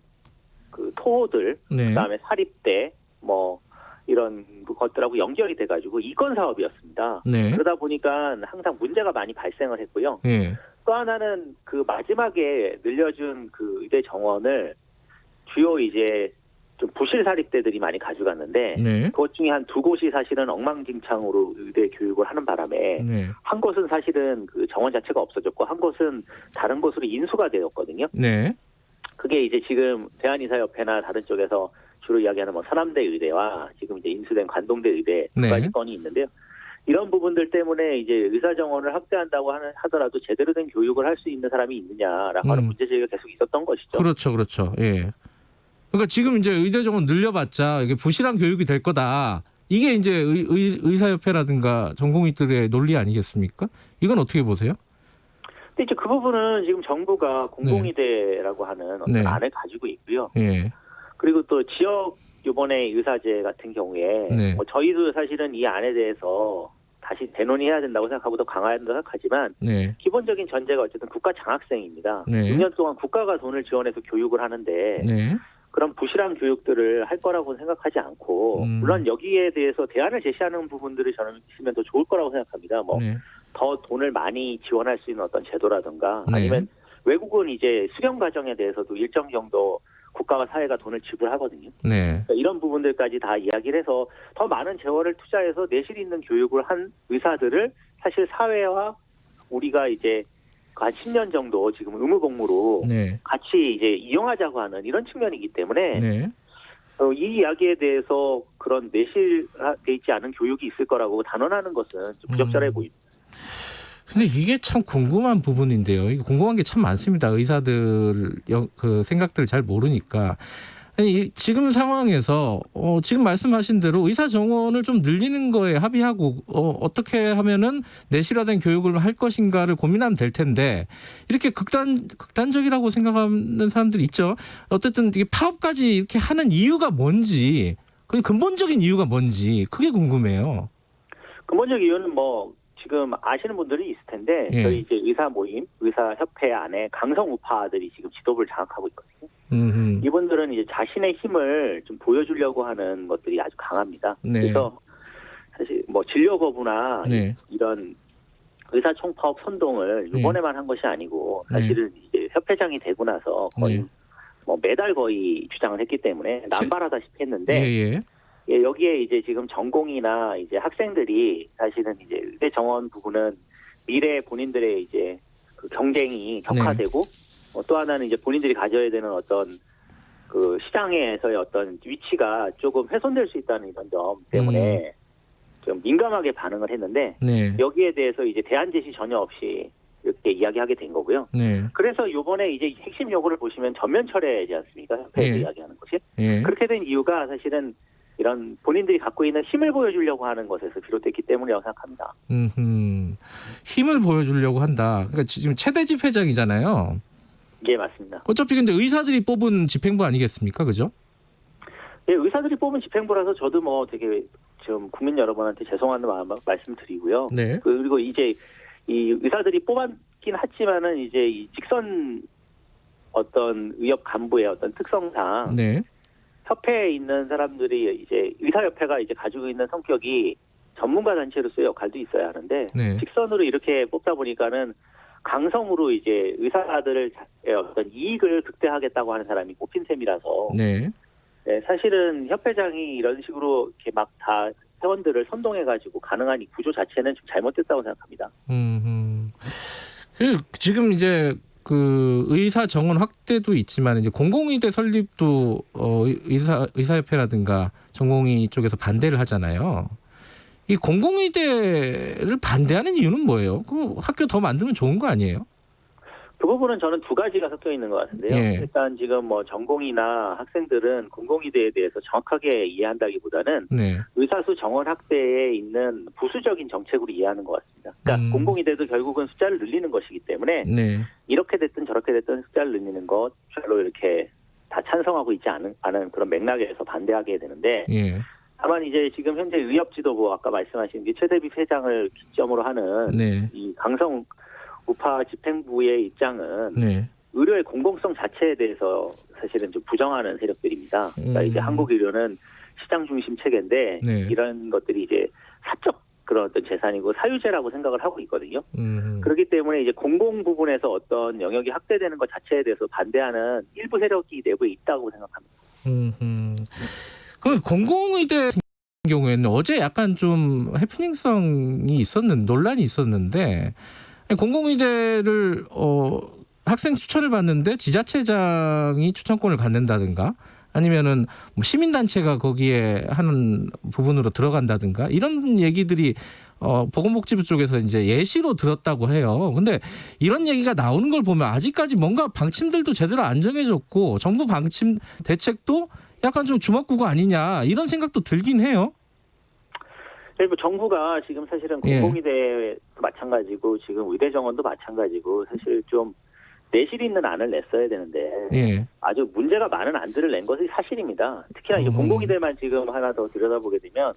그 토호들, 네. 그다음에 사립대 뭐 이런 것들하고 연결이 돼가지고 이권 사업이었습니다. 네. 그러다 보니까 항상 문제가 많이 발생을 했고요. 예. 또 하나는 그 마지막에 늘려준 그 의대 정원을 주요 이제 좀 부실 사립대들이 많이 가져갔는데 네. 그것 중에 한 2곳이 사실은 엉망진창으로 의대 교육을 하는 바람에 네. 한 곳은 사실은 그 정원 자체가 없어졌고 한 곳은 다른 곳으로 인수가 되었거든요. 네. 그게 이제 지금 대한의사협회나 다른 쪽에서 주로 이야기하는 뭐 서남대 의대와 지금 이제 인수된 관동대 의대 두 네. 가지 건이 있는데요. 이런 부분들 때문에 이제 의사 정원을 확대한다고 하더라도 제대로 된 교육을 할 수 있는 사람이 있느냐라고 하는 문제 제기가 계속 있었던 것이죠. 그렇죠, 그렇죠. 예. 그러니까 지금 이제 의대 정원 늘려봤자 이게 부실한 교육이 될 거다. 이게 이제 의사협회라든가 전공의들의 논리 아니겠습니까? 이건 어떻게 보세요? 근데 이제 그 부분은 지금 정부가 공공의대라고 하는 어떤 네. 안을 가지고 있고요. 예. 그리고 또 지역 이번에 의사제 같은 경우에 네. 뭐 저희도 사실은 이 안에 대해서 다시 대논의해야 된다고 생각하고 더 강화해야 된다고 생각하지만 네. 기본적인 전제가 어쨌든 국가 장학생입니다. 네. 6년 동안 국가가 돈을 지원해서 교육을 하는데 네. 그런 부실한 교육들을 할 거라고 생각하지 않고 물론 여기에 대해서 대안을 제시하는 부분들을 저는 있으면 더 좋을 거라고 생각합니다. 뭐 더 돈을 많이 지원할 수 있는 어떤 제도라든가 네. 아니면 외국은 이제 수련 과정에 대해서도 일정 정도 국가와 사회가 돈을 지불하거든요. 네. 그러니까 이런 부분들까지 다 이야기를 해서 더 많은 재원을 투자해서 내실 있는 교육을 한 의사들을 사실 사회와 우리가 이제 한 10년 정도 지금 의무복무로 네. 같이 이제 이용하자고 하는 이런 측면이기 때문에 네. 이 이야기에 대해서 그런 내실돼 있지 않은 교육이 있을 거라고 단언하는 것은 좀 부적절해 보입니다. 근데 이게 참 궁금한 부분인데요. 이게 궁금한 게 참 많습니다. 의사들 그 생각들을 잘 모르니까. 아니, 지금 상황에서 지금 말씀하신 대로 의사 정원을 좀 늘리는 거에 합의하고 어떻게 하면은 내실화된 교육을 할 것인가를 고민하면 될 텐데 이렇게 극단적이라고 생각하는 사람들이 있죠. 어쨌든 이게 파업까지 이렇게 하는 이유가 뭔지 그 근본적인 이유가 뭔지 그게 궁금해요. 근본적 이유는 뭐 지금 아시는 분들이 있을 텐데 저희 이제 의사 모임, 의사 협회 안에 강성 우파들이 지금 지도부를 장악하고 있거든요. 이분들은 이제 자신의 힘을 좀 보여주려고 하는 것들이 아주 강합니다. 네. 그래서 사실 뭐 진료 거부나 이런 의사 총파업 선동을 이번에만 한 것이 아니고 사실은 이제 협회장이 되고 나서 거의 뭐 매달 거의 주장을 했기 때문에 남발하다시피 했는데. 여기에 이제 지금 전공이나 이제 학생들이 사실은 이제 의대 정원 부분은 미래 본인들의 이제 그 경쟁이 격화되고 또 하나는 이제 본인들이 가져야 되는 어떤 그 시장에서의 어떤 위치가 조금 훼손될 수 있다는 이런 점 때문에 좀 민감하게 반응을 했는데 여기에 대해서 이제 대안 제시 전혀 없이 이렇게 이야기하게 된 거고요. 그래서 이번에 이제 핵심 요구를 보시면 전면 철회지 않습니까? 협회에서 이야기하는 것이. 그렇게 된 이유가 사실은 이런 본인들이 갖고 있는 힘을 보여주려고 하는 것에서 비롯됐기 때문이라고 생각합니다. 힘을 보여주려고 한다. 그러니까 지금 최대 집회장이잖아요. 예, 맞습니다. 어차피 근데 의사들이 뽑은 집행부 아니겠습니까? 그죠? 예, 의사들이 뽑은 집행부라서 저도 뭐 되게 좀 국민 여러분한테 죄송한 말씀드리고요. 네. 그리고 이제 이 의사들이 뽑았긴 하지만은 이제 이 직선 어떤 의협 간부의 어떤 특성상 네. 협회에 있는 사람들이 이제 의사협회가 이제 가지고 있는 성격이 전문가 단체로서의 역할도 있어야 하는데 네. 직선으로 이렇게 뽑다 보니까는 강성으로 이제 의사들의 어떤 이익을 극대화하겠다고 하는 사람이 뽑힌 셈이라서 네. 네, 사실은 협회장이 이런 식으로 이렇게 막 다 회원들을 선동해가지고 가능한 이 구조 자체는 좀 잘못됐다고 생각합니다. 지금 이제 그 의사 정원 확대도 있지만 이제 공공의대 설립도 의사협회라든가 전공의 쪽에서 반대를 하잖아요. 이 공공의대를 반대하는 이유는 뭐예요? 그 학교 더 만들면 좋은 거 아니에요? 그 부분은 저는 두 가지가 섞여 있는 것 같은데요. 예. 일단 지금 뭐 전공의나 학생들은 공공의대에 대해서 정확하게 이해한다기보다는 네. 의사수 정원 확대에 있는 부수적인 정책으로 이해하는 것 같습니다. 그러니까 공공의대도 결국은 숫자를 늘리는 것이기 때문에 네. 이렇게 됐든 저렇게 됐든 숫자를 늘리는 것 별로 이렇게 다 찬성하고 있지 않은 그런 맥락에서 반대하게 되는데 예. 다만 이제 지금 현재 의협지도부 아까 말씀하신 게 최대비 회장을 기점으로 하는 네. 이 강성 우파 집행부의 입장은 네. 의료의 공공성 자체에 대해서 사실은 좀 부정하는 세력들입니다. 그러니까 이제 한국 의료는 시장 중심 체계인데 네. 이런 것들이 이제 사적 그런 어떤 재산이고 사유재라고 생각을 하고 있거든요. 그렇기 때문에 이제 공공 부분에서 어떤 영역이 확대되는 것 자체에 대해서 반대하는 일부 세력이 내부에 있다고 생각합니다. 그럼 공공의대 같은 경우에는 어제 약간 좀 해프닝성이 논란이 있었는데 공공의대를 학생 추천을 받는데 지자체장이 추천권을 갖는다든가 아니면은 뭐 시민단체가 거기에 하는 부분으로 들어간다든가 이런 얘기들이 보건복지부 쪽에서 이제 예시로 들었다고 해요. 근데 이런 얘기가 나오는 걸 보면 아직까지 뭔가 방침들도 제대로 안 정해졌고 정부 방침 대책도 약간 좀 주먹구구 아니냐 이런 생각도 들긴 해요. 그리고 정부가 지금 사실은 공공의대도 마찬가지고 지금 의대 정원도 마찬가지고 사실 좀 내실 있는 안을 냈어야 되는데 아주 문제가 많은 안들을 낸 것이 사실입니다. 특히나 이제 공공의대만 지금 하나 더 들여다보게 되면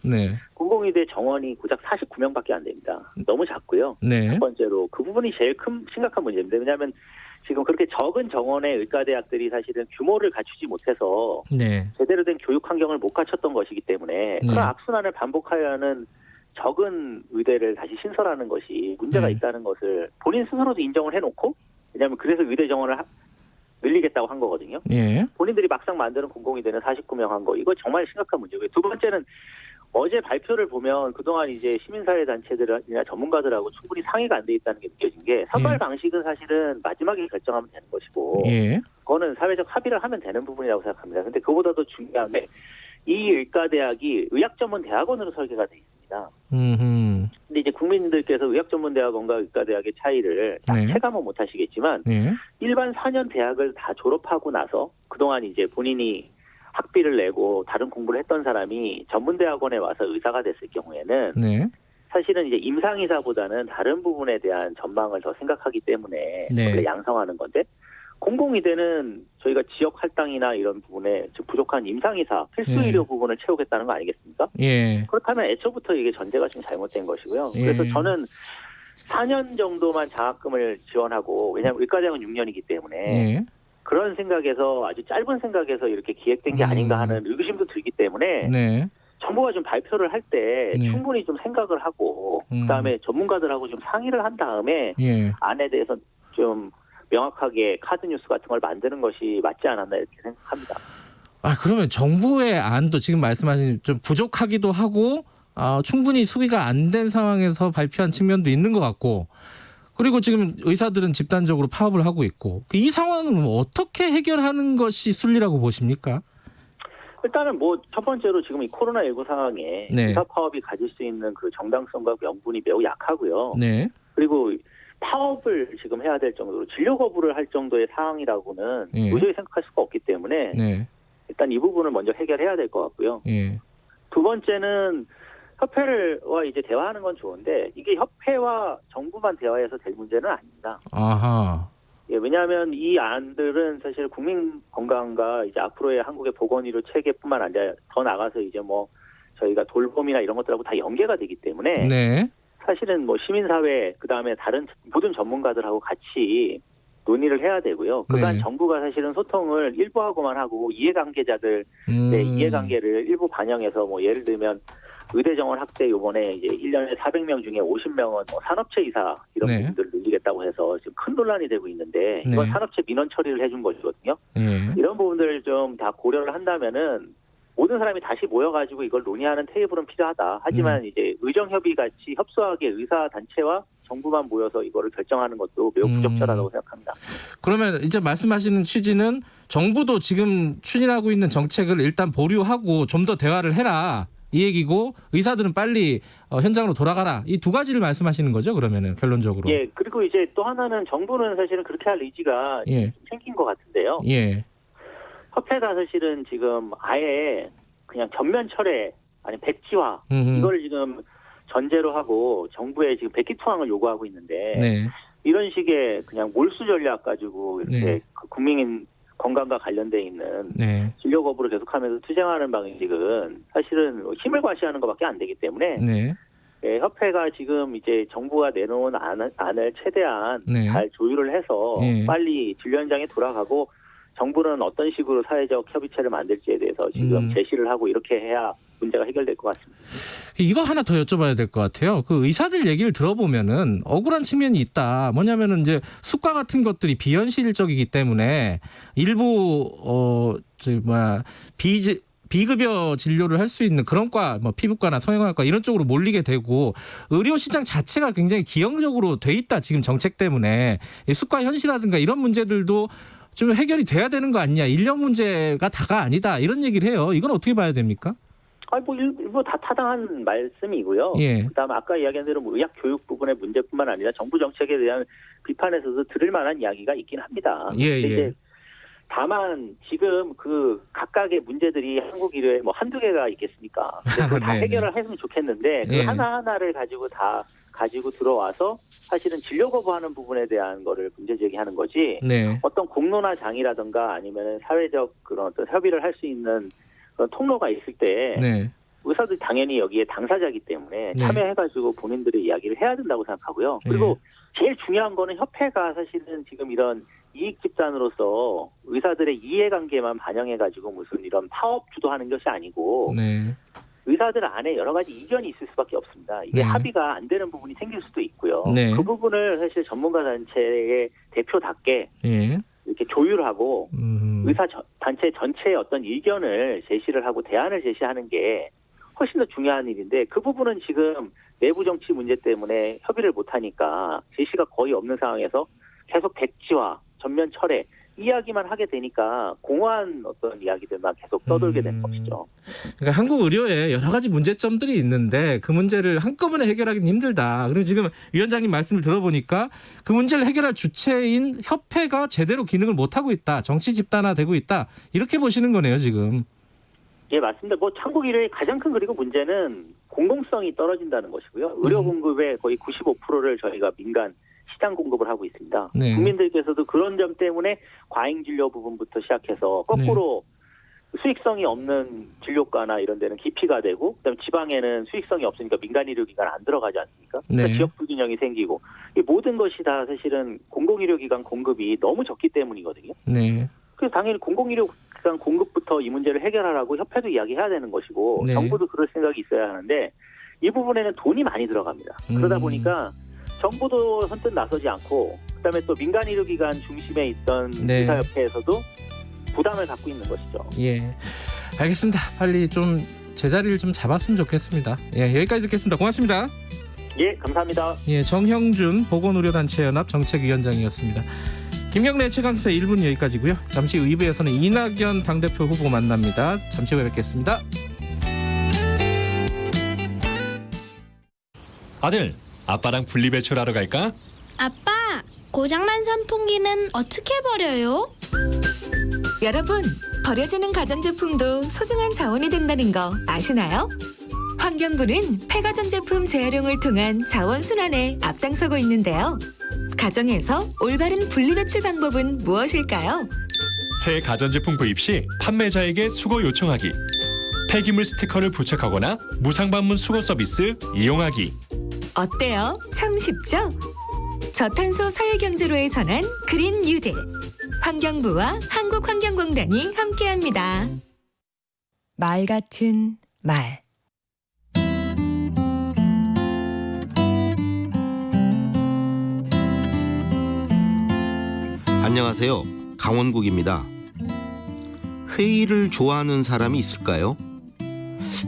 공공의대 정원이 고작 49명밖에 안 됩니다. 너무 작고요. 첫 번째로 그 부분이 제일 심각한 문제입니다. 왜냐하면 지금 그렇게 적은 정원의 의과대학들이 사실은 규모를 갖추지 못해서 제대로 된 교육 환경을 못 갖췄던 것이기 때문에 그런 악순환을 반복하여 하는 적은 의대를 다시 신설하는 것이 문제가 있다는 것을 본인 스스로도 인정을 해놓고 왜냐하면 그래서 의대 정원을 늘리겠다고 한 거거든요. 본인들이 막상 만드는 공공의대는 49명 한 거. 이거 정말 심각한 문제고요. 두 번째는 어제 발표를 보면 그동안 이제 시민사회 단체들이나 전문가들하고 충분히 상의가 안 돼 있다는 게 느껴진 게 선발 방식은 사실은 마지막에 결정하면 되는 것이고 그거는 사회적 합의를 하면 되는 부분이라고 생각합니다. 근데 그보다도 중요한 게 이 의과대학이 의학전문대학원으로 설계가 돼 있습니다. 근데 이제 국민들께서 의학전문대학원과 의과대학의 차이를 체감은 못 하시겠지만 일반 4년 대학을 다 졸업하고 나서 그동안 이제 본인이 학비를 내고 다른 공부를 했던 사람이 전문대학원에 와서 의사가 됐을 경우에는 사실은 이제 임상의사보다는 다른 부분에 대한 전망을 더 생각하기 때문에 원래 양성하는 건데 공공의대는 저희가 지역 할당이나 이런 부분에 좀 부족한 임상의사 필수의료 부분을 채우겠다는 거 아니겠습니까? 그렇다면 애초부터 이게 전제가 좀 잘못된 것이고요. 그래서 저는 4년 정도만 장학금을 지원하고 왜냐하면 의과대학은 6년이기 때문에 그런 생각에서 아주 짧은 생각에서 이렇게 기획된 게 아닌가 하는 의구심도 들기 때문에 정부가 좀 발표를 할 때 충분히 좀 생각을 하고 그다음에 전문가들하고 좀 상의를 한 다음에 안에 대해서 좀 명확하게 카드 뉴스 같은 걸 만드는 것이 맞지 않았나 이렇게 생각합니다. 그러면 정부의 안도 지금 말씀하신 좀 부족하기도 하고 충분히 수기가 안 된 상황에서 발표한 측면도 있는 것 같고 그리고 지금 의사들은 집단적으로 파업을 하고 있고 이 상황은 어떻게 해결하는 것이 순리라고 보십니까? 일단은 뭐 첫 번째로 지금 이 코로나19 상황에 의사 파업이 가질 수 있는 그 정당성과 명분이 매우 약하고요. 그리고 파업을 지금 해야 될 정도로 진료 거부를 할 정도의 상황이라고는 도저히 생각할 수가 없기 때문에 일단 이 부분을 먼저 해결해야 될 것 같고요. 두 번째는 협회와 이제 대화하는 건 좋은데 이게 협회와 정부만 대화해서 될 문제는 아닙니다. 예, 왜냐하면 이 안들은 사실 국민 건강과 이제 앞으로의 한국의 보건의료 체계뿐만 아니라 더 나가서 이제 뭐 저희가 돌봄이나 이런 것들하고 다 연계가 되기 때문에 네. 사실은 뭐 시민사회 그다음에 다른 모든 전문가들하고 같이 논의를 해야 되고요. 그간 네. 정부가 사실은 소통을 일부 하고만 하고 이해관계자들의 이해관계를 일부 반영해서 뭐 예를 들면 의대 정원 확대 요번에 이제 1년에 400명 중에 50명은 뭐 산업체 이사 이런 네. 부분들을 늘리겠다고 해서 지금 큰 논란이 되고 있는데 이건 네. 산업체 민원 처리를 해준 것이거든요. 네. 이런 부분들을 좀 다 고려를 한다면은 모든 사람이 다시 모여가지고 이걸 논의하는 테이블은 필요하다. 하지만 이제 의정협의 같이 협소하게 의사 단체와 정부만 모여서 이거를 결정하는 것도 매우 부적절하다고 생각합니다. 그러면 이제 말씀하시는 취지는 정부도 지금 추진하고 있는 정책을 일단 보류하고 좀 더 대화를 해라. 이 얘기고 의사들은 빨리 현장으로 돌아가라. 이 두 가지를 말씀하시는 거죠, 그러면은 결론적으로. 예, 그리고 이제 또 하나는 정부는 사실은 그렇게 할 의지가 예. 좀 생긴 것 같은데요. 예. 협회가 사실은 지금 아예 그냥 전면 철회 아니 백지화 이걸 지금 전제로 하고 정부에 지금 백기투항을 요구하고 있는데 네. 이런 식의 그냥 몰수 전략 가지고 이렇게 네. 국민 건강과 관련돼 있는 네. 진료 거부를 계속하면서 투쟁하는 방식은 사실은 힘을 과시하는 것밖에 안 되기 때문에 네. 예, 협회가 지금 이제 정부가 내놓은 안을 최대한 네. 잘 조율을 해서 예. 빨리 진료 현장에 돌아가고 정부는 어떤 식으로 사회적 협의체를 만들지에 대해서 지금 제시를 하고 이렇게 해야 문제가 해결될 것 같습니다. 이거 하나 더 여쭤봐야 될 것 같아요. 그 의사들 얘기를 들어보면은 억울한 측면이 있다. 뭐냐면은 이제 수가 같은 것들이 비현실적이기 때문에 일부 비급여 진료를 할 수 있는 그런 과, 뭐 피부과나 성형외과 이런 쪽으로 몰리게 되고 의료 시장 자체가 굉장히 기형적으로 돼 있다. 지금 정책 때문에 수가 현실화든가 이런 문제들도 좀 해결이 돼야 되는 거 아니냐. 인력 문제가 다가 아니다. 이런 얘기를 해요. 이건 어떻게 봐야 됩니까? 뭐 일부 다 타당한 말씀이고요. 예. 그다음에 아까 이야기한 대로 뭐 의학 교육 부분의 문제뿐만 아니라 정부 정책에 대한 비판에서도 들을 만한 이야기가 있긴 합니다. 예, 근데 예. 이제 다만 지금 그 각각의 문제들이 한국 의료에 뭐 한두 개가 있겠습니까? 그걸 다 해결을 했으면 좋겠는데 그 하나하나를 가지고 들어와서 사실은 진료 거부하는 부분에 대한 거를 문제 제기하는 거지. 네. 어떤 공론화 장이라든가 아니면 사회적 그런 어떤 협의를 할 수 있는 그런 통로가 있을 때 네. 의사들 당연히 여기에 당사자이기 때문에 네. 참여해가지고 본인들의 이야기를 해야 된다고 생각하고요. 그리고 제일 중요한 거는 협회가 사실은 지금 이런 이익 집단으로서 의사들의 이해관계만 반영해가지고 무슨 이런 파업 주도하는 것이 아니고 네. 의사들 안에 여러 가지 이견이 있을 수밖에 없습니다. 이게 네. 합의가 안 되는 부분이 생길 수도 있고요. 네. 그 부분을 사실 전문가 단체의 대표답게 예. 이렇게 조율하고 의사 단체 전체의 어떤 의견을 제시를 하고 대안을 제시하는 게 훨씬 더 중요한 일인데 그 부분은 지금 내부 정치 문제 때문에 협의를 못하니까 제시가 거의 없는 상황에서 계속 백지화, 전면 철회 이야기만 하게 되니까 공허한 어떤 이야기들만 계속 떠돌게 된 것이죠. 그러니까 한국 의료에 여러 가지 문제점들이 있는데 그 문제를 한꺼번에 해결하기는 힘들다. 그리고 지금 위원장님 말씀을 들어보니까 그 문제를 해결할 주체인 협회가 제대로 기능을 못하고 있다. 정치 집단화되고 있다. 이렇게 보시는 거네요, 지금. 예, 맞습니다. 뭐 한국 의료의 가장 큰 그리고 문제는 공공성이 떨어진다는 것이고요. 의료 공급의 거의 95%를 저희가 민간 시장 공급을 하고 있습니다. 네. 국민들께서도 그런 점 때문에 과잉 진료 부분부터 시작해서 거꾸로 수익성이 없는 진료과나 이런 데는 기피가 되고 그다음에 지방에는 수익성이 없으니까 민간 의료기관 안 들어가지 않습니까? 그러니까 네. 지역 불균형이 생기고 이 모든 것이 다 사실은 공공의료기관 공급이 너무 적기 때문이거든요. 네. 그래서 당연히 공공의료기관 공급부터 이 문제를 해결하라고 협회도 이야기해야 되는 것이고 네. 정부도 그럴 생각이 있어야 하는데 이 부분에는 돈이 많이 들어갑니다. 그러다 보니까 정부도 선뜻 나서지 않고 그다음에 또 민간 의료기관 중심에 있던 네. 의사협회에서도 부담을 갖고 있는 것이죠. 예. 알겠습니다. 빨리 좀 제자리를 좀 잡았으면 좋겠습니다. 예, 여기까지 듣겠습니다. 고맙습니다. 예, 감사합니다. 예, 정형준 보건의료단체연합 정책위원장이었습니다. 김경래 최강시사 1분 여기까지고요. 잠시 후 2부에서는 이낙연 당대표 후보 만납니다. 잠시 후에 뵙겠습니다. 아들, 아빠랑 분리배출하러 갈까? 아빠, 고장난 선풍기는 어떻게 버려요? 여러분, 버려지는 가전제품도 소중한 자원이 된다는 거 아시나요? 환경부는 폐가전제품 재활용을 통한 자원순환에 앞장서고 있는데요. 가정에서 올바른 분리배출 방법은 무엇일까요? 새 가전제품 구입 시 판매자에게 수거 요청하기. 폐기물 스티커를 부착하거나 무상방문 수거 서비스 이용하기. 어때요? 참 쉽죠? 저탄소 사회경제로의 전환 그린 뉴딜. 환경부와 한국환경공단이 함께합니다. 말 같은 말. 안녕하세요. 강원국입니다. 회의를 좋아하는 사람이 있을까요?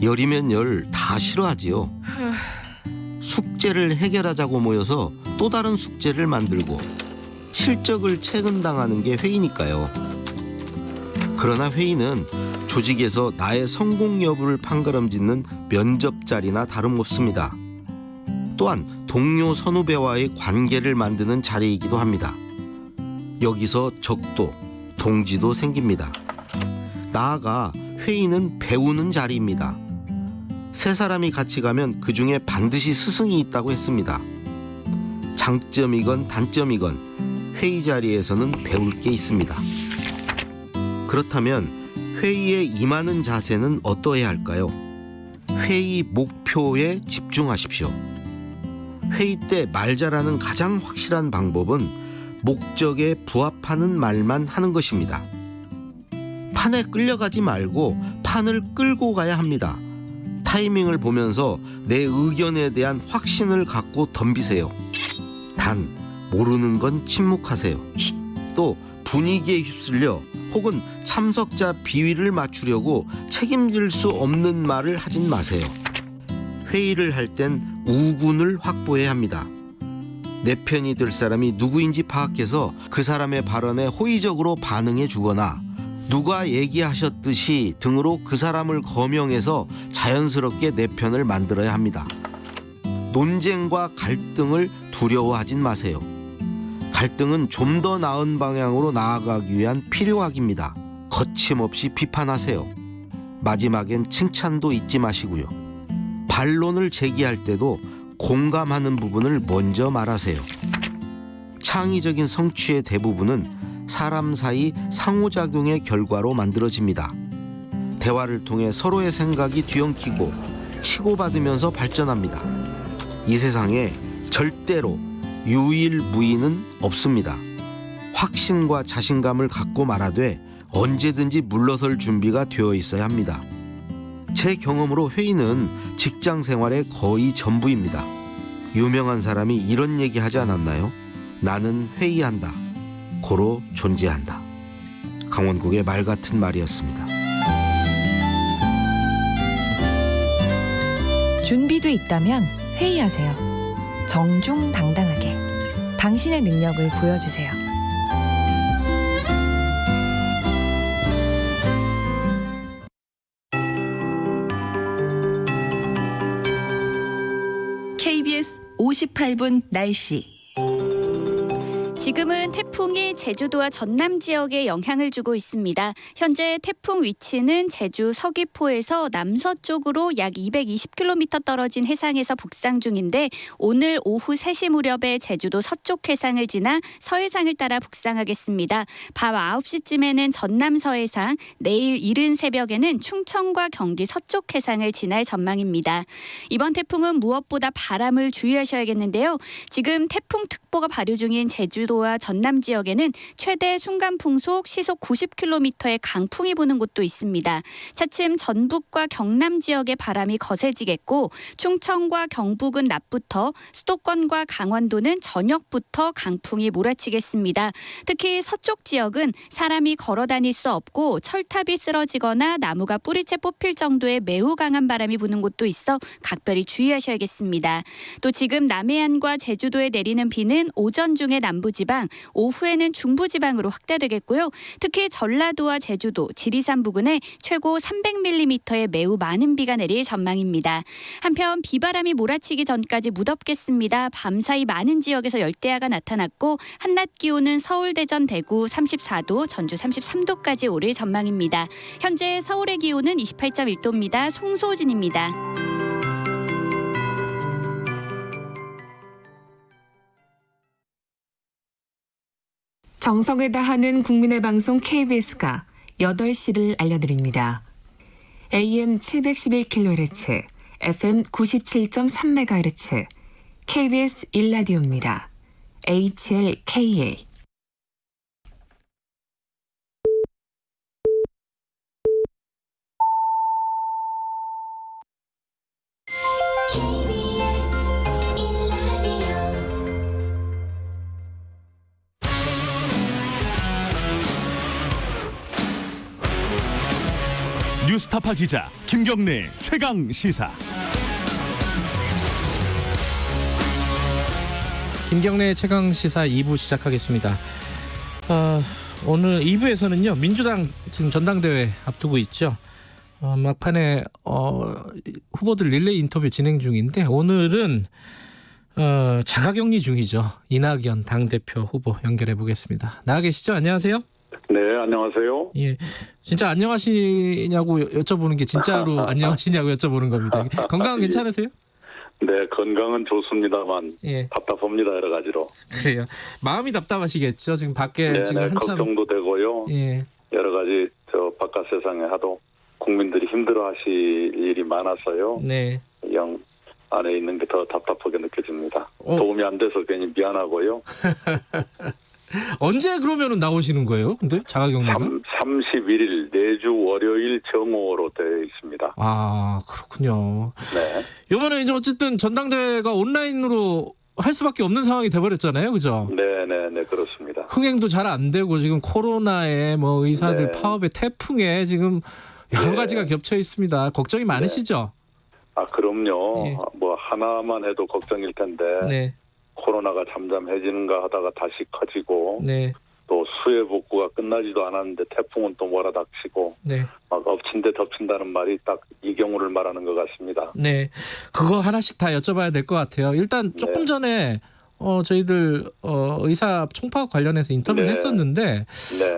열이면 열 다 싫어하지요. 숙제를 해결하자고 모여서 또 다른 숙제를 만들고 실적을 채근당하는 게 회의니까요. 그러나 회의는 조직에서 나의 성공 여부를 판가름짓는 면접 자리나 다름없습니다. 또한 동료 선후배와의 관계를 만드는 자리이기도 합니다. 여기서 적도, 동지도 생깁니다. 나아가 회의는 배우는 자리입니다. 세 사람이 같이 가면 그 중에 반드시 스승이 있다고 했습니다. 장점이건 단점이건 회의 자리에서는 배울 게 있습니다. 그렇다면 회의에 임하는 자세는 어떠해야 할까요? 회의 목표에 집중하십시오. 회의 때 말 잘하는 가장 확실한 방법은 목적에 부합하는 말만 하는 것입니다. 판에 끌려가지 말고 판을 끌고 가야 합니다. 타이밍을 보면서 내 의견에 대한 확신을 갖고 덤비세요. 단, 모르는 건 침묵하세요. 또 분위기에 휩쓸려 혹은 참석자 비위를 맞추려고 책임질 수 없는 말을 하진 마세요. 회의를 할 땐 우군을 확보해야 합니다. 내 편이 될 사람이 누구인지 파악해서 그 사람의 발언에 호의적으로 반응해 주거나 누가 얘기하셨듯이 등으로 그 사람을 거명해서 자연스럽게 내 편을 만들어야 합니다. 논쟁과 갈등을 두려워하진 마세요. 갈등은 좀 더 나은 방향으로 나아가기 위한 필요악입니다. 거침없이 비판하세요. 마지막엔 칭찬도 잊지 마시고요. 반론을 제기할 때도 공감하는 부분을 먼저 말하세요. 창의적인 성취의 대부분은 사람 사이 상호작용의 결과로 만들어집니다. 대화를 통해 서로의 생각이 뒤엉키고 치고받으면서 발전합니다. 이 세상에 절대로 유일무이는 없습니다. 확신과 자신감을 갖고 말하되 언제든지 물러설 준비가 되어 있어야 합니다. 제 경험으로 회의는 직장 생활의 거의 전부입니다. 유명한 사람이 이런 얘기 하지 않았나요? 나는 회의한다. 고로 존재한다. 강원국의 말 같은 말이었습니다. 준비돼 있다면 회의하세요. 정중당당하게. 당신의 능력을 보여주세요. KBS 58분 날씨. 지금은 태풍이 제주도와 전남 지역에 영향을 주고 있습니다. 현재 태풍 위치는 제주 서귀포에서 남서쪽으로 약 220km 떨어진 해상에서 북상 중인데 오늘 오후 3시 무렵에 제주도 서쪽 해상을 지나 서해상을 따라 북상하겠습니다. 밤 9시쯤에는 전남 서해상, 내일 이른 새벽에는 충청과 경기 서쪽 해상을 지날 전망입니다. 이번 태풍은 무엇보다 바람을 주의하셔야겠는데요. 지금 태풍특보가 발효 중인 제주도와 전남 지역에는 최대 순간풍속 시속 90km의 강풍이 부는 곳도 있습니다. 차츰 전북과 경남 지역의 바람이 거세지겠고 충청과 경북은 낮부터 수도권과 강원도는 저녁부터 강풍이 몰아치겠습니다. 특히 서쪽 지역은 사람이 걸어 다닐 수 없고 철탑이 쓰러지거나 나무가 뿌리채 뽑힐 정도의 매우 강한 바람이 부는 곳도 있어 각별히 주의하셔야겠습니다. 또 지금 남해안과 제주도에 내리는 비는 오전 중에 남부지방, 오후에는 중부지방으로 확대되겠고요. 특히 전라도와 제주도, 지리산 부근에 최고 300mm의 매우 많은 비가 내릴 전망입니다. 한편 비바람이 몰아치기 전까지 무덥겠습니다. 밤사이 많은 지역에서 열대야가 나타났고 한낮 기온은 서울, 대전, 대구 34도, 전주 33도까지 오를 전망입니다. 현재 서울의 기온은 28.1도입니다. 송소진입니다. 정성을 다하는 국민의 방송 KBS가 8시를 알려드립니다. AM 711kHz, FM 97.3MHz, KBS 1라디오입니다. HLKA. 뉴스타파 기자 김경래 최강 시사. 김경래 최강 시사 2부 시작하겠습니다. 오늘 2부에서는요 민주당 지금 전당대회 앞두고 있죠. 막판에 후보들 릴레이 인터뷰 진행 중인데 오늘은 자가격리 중이죠. 이낙연 당대표 후보 연결해 보겠습니다. 나와 계시죠? 안녕하세요. 네, 안녕하세요. 예, 진짜 안녕하시냐고 여쭤보는 게 진짜로 안녕하시냐고 여쭤보는 겁니다. 건강은 괜찮으세요? 네, 건강은 좋습니다만 답답합니다, 여러 가지로. 그래요. 마음이 답답하시겠죠. 지금 밖에 지금 한참 걱정도 되고요. 여러 가지 바깥 세상에 하도 국민들이 힘들어하실 일이 많아서요. 네. 영 안에 있는 게 더 답답하게 느껴집니다. 도움이 안 돼서 괜히 미안하고요. 언제 그러면은 나오시는 거예요? 근데 자가격리가? 31일 내주 월요일 정오로 되어 있습니다. 아, 그렇군요. 네. 이번에 이제 어쨌든 전당대회가 온라인으로 할 수밖에 없는 상황이 돼버렸잖아요, 그죠? 네, 그렇습니다. 흥행도 잘 안 되고 지금 코로나에 뭐 의사들 파업에 태풍에 지금 여러 가지가 겹쳐 있습니다. 걱정이 많으시죠? 아, 그럼요. 뭐 하나만 해도 걱정일 텐데. 코로나가 잠잠해지는가 하다가 다시 커지고 또 수해 복구가 끝나지도 않았는데 태풍은 또 몰아닥치고 막 엎친 데 덮친다는 말이 딱 이 경우를 말하는 것 같습니다. 네, 그거 하나씩 다 여쭤봐야 될 것 같아요. 일단 조금 전에 저희들 의사 총파업 관련해서 인터뷰를 했었는데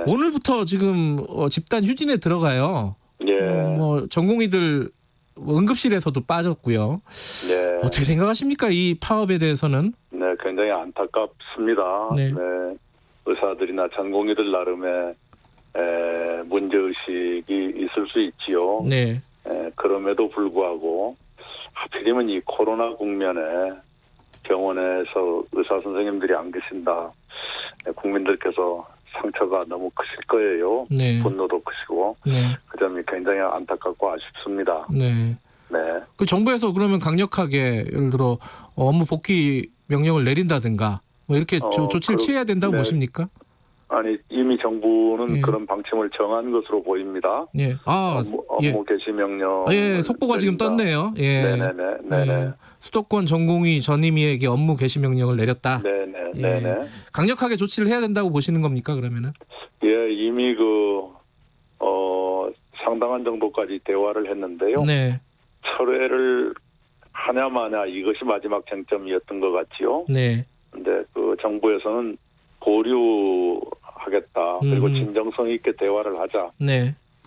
오늘부터 지금 집단 휴진에 들어가요. 뭐 전공의들 응급실에서도 빠졌고요. 어떻게 생각하십니까? 이 파업에 대해서는? 네, 굉장히 안타깝습니다. 네. 의사들이나 전공의들 나름의 문제의식이 있을 수 있지요. 네. 그럼에도 불구하고 하필이면 이 코로나 국면에 병원에서 의사 선생님들이 안 계신다. 국민들께서 상처가 너무 크실 거예요. 분노도 크시고 그 점이 굉장히 안타깝고 아쉽습니다. 네. 그 정부에서 그러면 강력하게 예를 들어 업무 복귀 명령을 내린다든가 뭐 이렇게 조치를 취해야 된다고 보십니까? 아니 이미 정부는 그런 방침을 정한 것으로 보입니다. 업무 개시 명령. 속보가 지금 떴네요. 네네. 수도권 전공의 전임의에게 업무 개시 명령을 내렸다. 네네. 강력하게 조치를 해야 된다고 보시는 겁니까 그러면은? 이미 상당한 정도까지 대화를 했는데요. 철회를 하냐 마냐 이것이 마지막 쟁점이었던 것 같지요. 근데 그 정부에서는 보류하겠다. 그리고 진정성 있게 대화를 하자.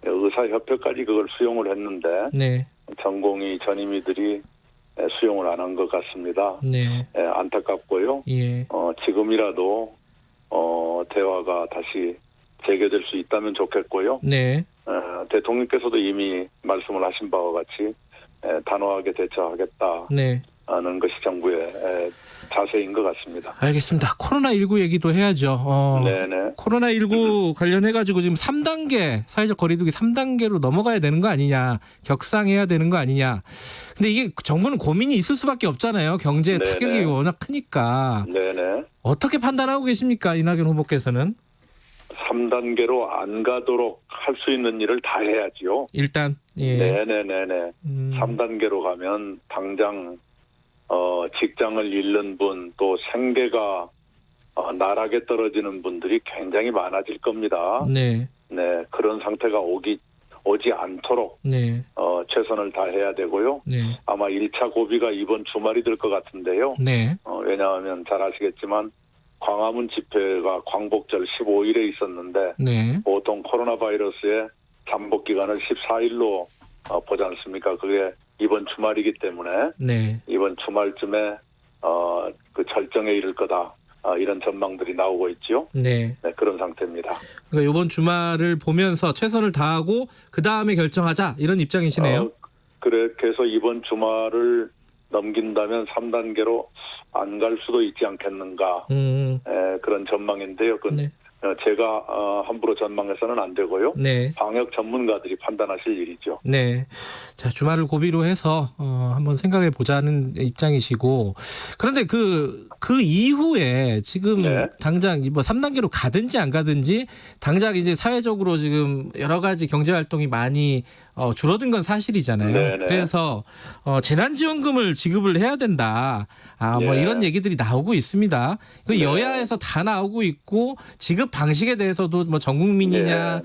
의사협회까지 그걸 수용을 했는데 전공의 전임의들이 수용을 안 한 것 같습니다. 안타깝고요. 지금이라도 대화가 다시 재개될 수 있다면 좋겠고요. 대통령께서도 이미 말씀을 하신 바와 같이 단호하게 대처하겠다는 것이 정부의 자세인 것 같습니다. 알겠습니다. 코로나19 얘기도 해야죠. 코로나19 관련해가지고 지금 3단계 사회적 거리두기 3단계로 넘어가야 되는 거 아니냐, 격상해야 되는 거 아니냐. 근데 이게 정부는 고민이 있을 수밖에 없잖아요. 경제 타격이 워낙 크니까. 어떻게 판단하고 계십니까, 이낙연 후보께서는? 3단계로 안 가도록 할 수 있는 일을 다 해야지요. 일단. 3단계로 가면 당장 직장을 잃는 분, 또 생계가 나락에 떨어지는 분들이 굉장히 많아질 겁니다. 그런 상태가 오지 않도록 최선을 다해야 되고요. 아마 1차 고비가 이번 주말이 될 것 같은데요. 왜냐하면 잘 아시겠지만 광화문 집회가 광복절 15일에 있었는데 보통 코로나 바이러스의 잠복 기간을 14일로 보지 않습니까? 그게 이번 주말이기 때문에 이번 주말쯤에 그 절정에 이를 거다. 이런 전망들이 나오고 있죠. 네. 네, 그런 상태입니다. 그러니까 이번 주말을 보면서 최선을 다하고 그 다음에 결정하자 이런 입장이시네요. 그래서 이번 주말을 넘긴다면 3단계로 안 갈 수도 있지 않겠는가 그런 전망인데요. 네. 제가 함부로 전망해서는 안 되고요. 네. 방역 전문가들이 판단하실 일이죠. 네. 자, 주말을 고비로 해서 한번 생각해 보자는 입장이시고, 그런데 그 이후에 지금 네. 당장 뭐 3단계로 가든지 안 가든지 당장 이제 사회적으로 지금 여러 가지 경제 활동이 많이 줄어든 건 사실이잖아요. 네네. 그래서 재난지원금을 지급을 해야 된다. 뭐 이런 얘기들이 나오고 있습니다. 그 여야에서 다 나오고 있고 지급 방식에 대해서도 뭐 전 국민이냐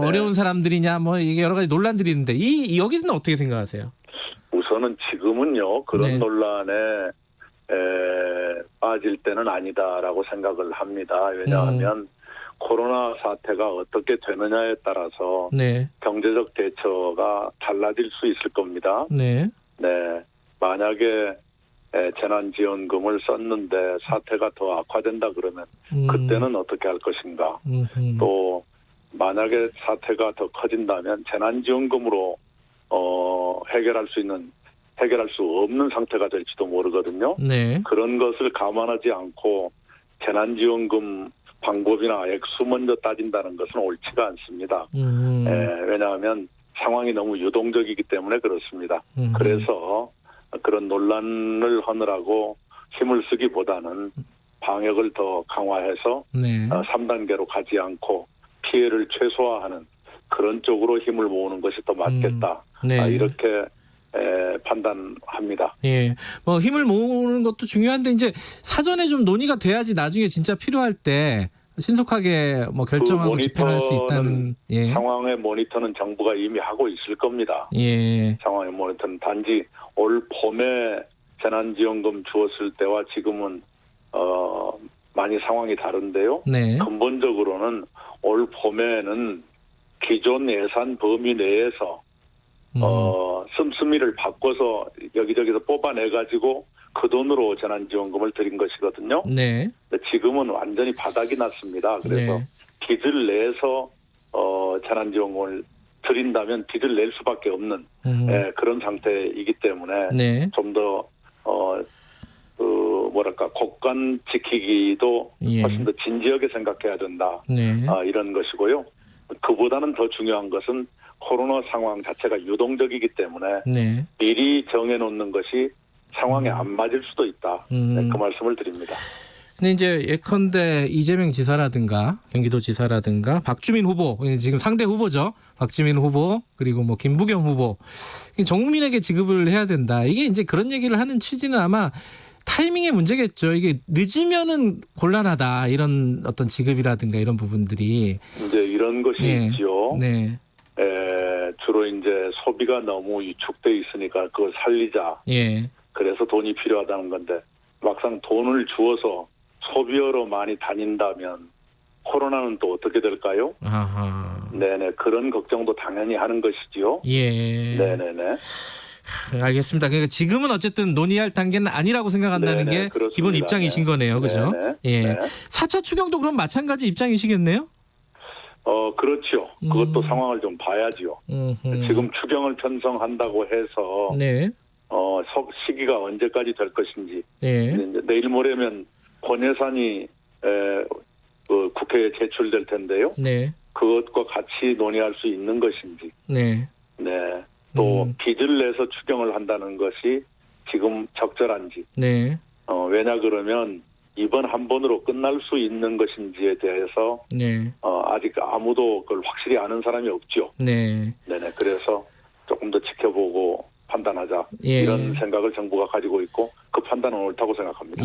어려운 사람들이냐 뭐 이게 여러 가지 논란들이 있는데 여기서는 어떻게 생각하세요? 우선은 지금은요 그런 논란에 빠질 때는 아니다라고 생각을 합니다. 왜냐하면 코로나 사태가 어떻게 되느냐에 따라서 경제적 대처가 달라질 수 있을 겁니다. 네. 만약에 재난지원금을 썼는데 사태가 더 악화된다 그러면 그때는 어떻게 할 것인가. 또 만약에 사태가 더 커진다면 재난지원금으로 해결할 수 없는 상태가 될지도 모르거든요. 네. 그런 것을 감안하지 않고 재난지원금 방법이나 액수 먼저 따진다는 것은 옳지가 않습니다. 왜냐하면 상황이 너무 유동적이기 때문에 그렇습니다. 그래서 그런 논란을 하느라고 힘을 쓰기보다는 방역을 더 강화해서 3단계로 가지 않고 피해를 최소화하는 그런 쪽으로 힘을 모으는 것이 더 맞겠다. 이렇게 판단합니다. 예, 뭐 힘을 모으는 것도 중요한데 이제 사전에 좀 논의가 돼야지 나중에 진짜 필요할 때 신속하게 뭐 결정하고 집행할 수 있다는 상황의 모니터는 정부가 이미 하고 있을 겁니다. 상황의 모니터는 단지 올 봄에 재난지원금 주었을 때와 지금은 많이 상황이 다른데요. 근본적으로는 올 봄에는 기존 예산 범위 내에서 씀씀이를 바꿔서 여기저기서 뽑아내가지고 그 돈으로 재난지원금을 드린 것이거든요. 근데 지금은 완전히 바닥이 났습니다. 그래서 빚을 내서 재난지원금을 드린다면 빚을 낼 수밖에 없는 그런 상태이기 때문에 좀 더 국간 지키기도 훨씬 더 진지하게 생각해야 된다. 이런 것이고요. 그보다는 더 중요한 것은 코로나 상황 자체가 유동적이기 때문에 미리 정해놓는 것이 상황에 안 맞을 수도 있다. 그 말씀을 드립니다. 근데 이제 예컨대 이재명 지사라든가 경기도지사라든가 박주민 후보, 지금 상대 후보죠. 박주민 후보 그리고 뭐 김부겸 후보 전 국민에게 지급을 해야 된다. 이게 이제 그런 얘기를 하는 취지는 아마 타이밍의 문제겠죠. 이게 늦으면은 곤란하다. 이런 어떤 지급이라든가 이런 부분들이 이제 이런 것이 있죠. 주로 이제 소비가 너무 위축돼 있으니까 그걸 살리자. 그래서 돈이 필요하다는 건데 막상 돈을 주어서 소비어로 많이 다닌다면 코로나는 또 어떻게 될까요? 그런 걱정도 당연히 하는 것이지요. 알겠습니다. 그러니까 지금은 어쨌든 논의할 단계는 아니라고 생각한다는 게 그렇습니다. 기본 입장이신 거네요. 그죠? 4차 추경도 그럼 마찬가지 입장이시겠네요? 그렇죠. 그것도 상황을 좀 봐야지요. 지금 추경을 편성한다고 해서 시기가 언제까지 될 것인지 내일 모레면 본예산이 국회에 제출될 텐데요. 그것과 같이 논의할 수 있는 것인지 또 빚을 내서 추경을 한다는 것이 지금 적절한지 왜냐 그러면 이번 한 번으로 끝날 수 있는 것인지에 대해서 아직 아무도 그걸 확실히 아는 사람이 없죠. 그래서 조금 더 지켜보고 판단하자 이런 생각을 정부가 가지고 있고 그 판단은 옳다고 생각합니다.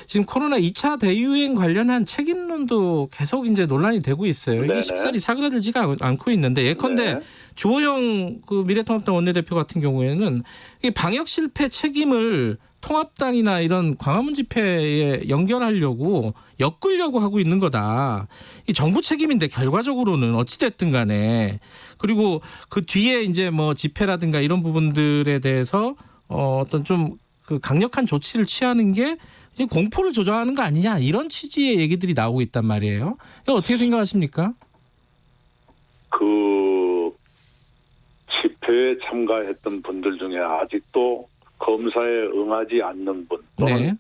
지금 코로나 2차 대유행 관련한 책임론도 계속 이제 논란이 되고 있어요. 이게 쉽사리 사그라들지가 않고 있는데 예컨대 주호영 그 미래통합당 원내대표 같은 경우에는 이 방역 실패 책임을 통합당이나 이런 광화문 집회에 연결하려고 엮으려고 하고 있는 거다. 이 정부 책임인데 결과적으로는 어찌됐든 간에 그리고 그 뒤에 이제 뭐 집회라든가 이런 부분들에 대해서 어떤 좀 그 강력한 조치를 취하는 게 공포를 조장하는 거 아니냐 이런 취지의 얘기들이 나오고 있단 말이에요. 이거 어떻게 생각하십니까? 그 집회에 참가했던 분들 중에 아직도 검사에 응하지 않는 분 또는 네.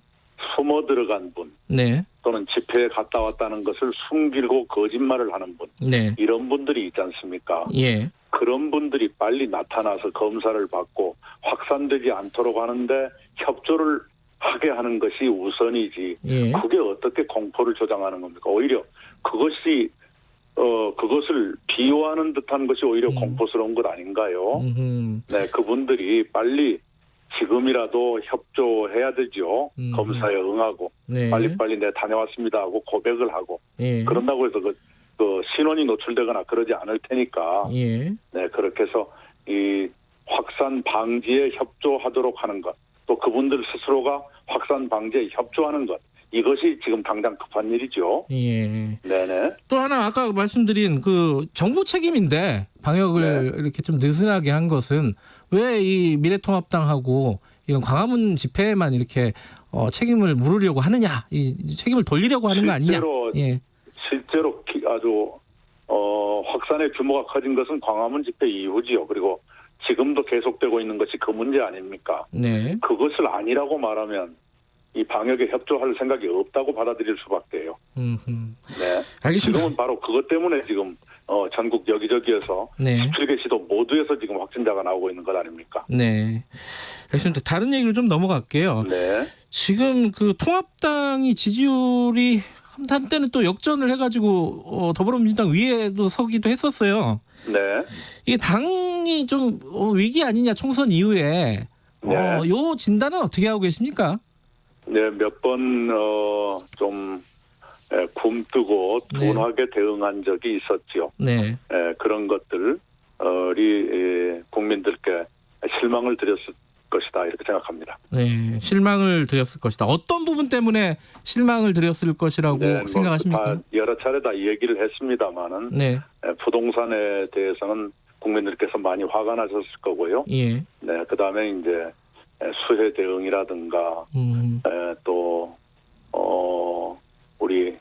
숨어 들어간 분 네. 또는 집회에 갔다 왔다는 것을 숨기고 거짓말을 하는 분 네. 이런 분들이 있지 않습니까? 예. 그런 분들이 빨리 나타나서 검사를 받고 확산되지 않도록 하는데 협조를 하게 하는 것이 우선이지. 예. 그게 어떻게 공포를 조장하는 겁니까? 오히려 그것을 비호하는 듯한 것이 오히려 공포스러운 것 아닌가요? 네, 그분들이 빨리 지금이라도 협조해야 되죠. 검사에 응하고 네. 빨리빨리 내 다녀왔습니다 하고 고백을 하고 예. 그런다고 해서 그 신원이 노출되거나 그러지 않을 테니까 예. 네, 그렇게 해서 이 확산 방지에 협조하도록 하는 것, 또 그분들 스스로가 확산 방지에 협조하는 것, 이것이 지금 당장 급한 일이죠. 예. 네네. 또 하나 아까 말씀드린 그 정부 책임인데 방역을 이렇게 좀 느슨하게 한 것은 왜 이 미래통합당하고 이런 광화문 집회에만 이렇게 책임을 물으려고 하느냐, 이 책임을 돌리려고 하는 거 아니냐? 실제로 아주 확산의 규모가 커진 것은 광화문 집회 이후지요. 그리고 지금도 계속되고 있는 것이 그 문제 아닙니까? 네. 그것을 아니라고 말하면 이 방역에 협조할 생각이 없다고 받아들일 수밖에요. 네. 알겠습니다. 지금은 바로 그것 때문에 지금 전국 여기저기에서 네. 17개 시도 모두에서 지금 확진자가 나오고 있는 것 아닙니까? 네. 알겠습니다. 다른 얘기로 좀 넘어갈게요. 네. 지금 그 통합당이 지지율이 한때는 또 역전을 해가지고 더불어민주당 위에도 서기도 했었어요. 네. 이게 당이 좀 위기 아니냐 총선 이후에 요 진단은 어떻게 하고 계십니까? 네, 몇 번 좀 굼뜨고 둔하게 대응한 적이 있었죠. 네. 그런 것들이 국민들께 실망을 드렸을 것이다 이렇게 생각합니다. 네, 실망을 드렸을 것이다. 어떤 부분 때문에 실망을 드렸을 것이라고 생각하십니까? 여러 차례 다 얘기를 했습니다만은 네. 부동산에 대해서는 국민들께서 많이 화가 나셨을 거고요. 예. 네, 그다음에 이제 수해 대응이라든가 또 우리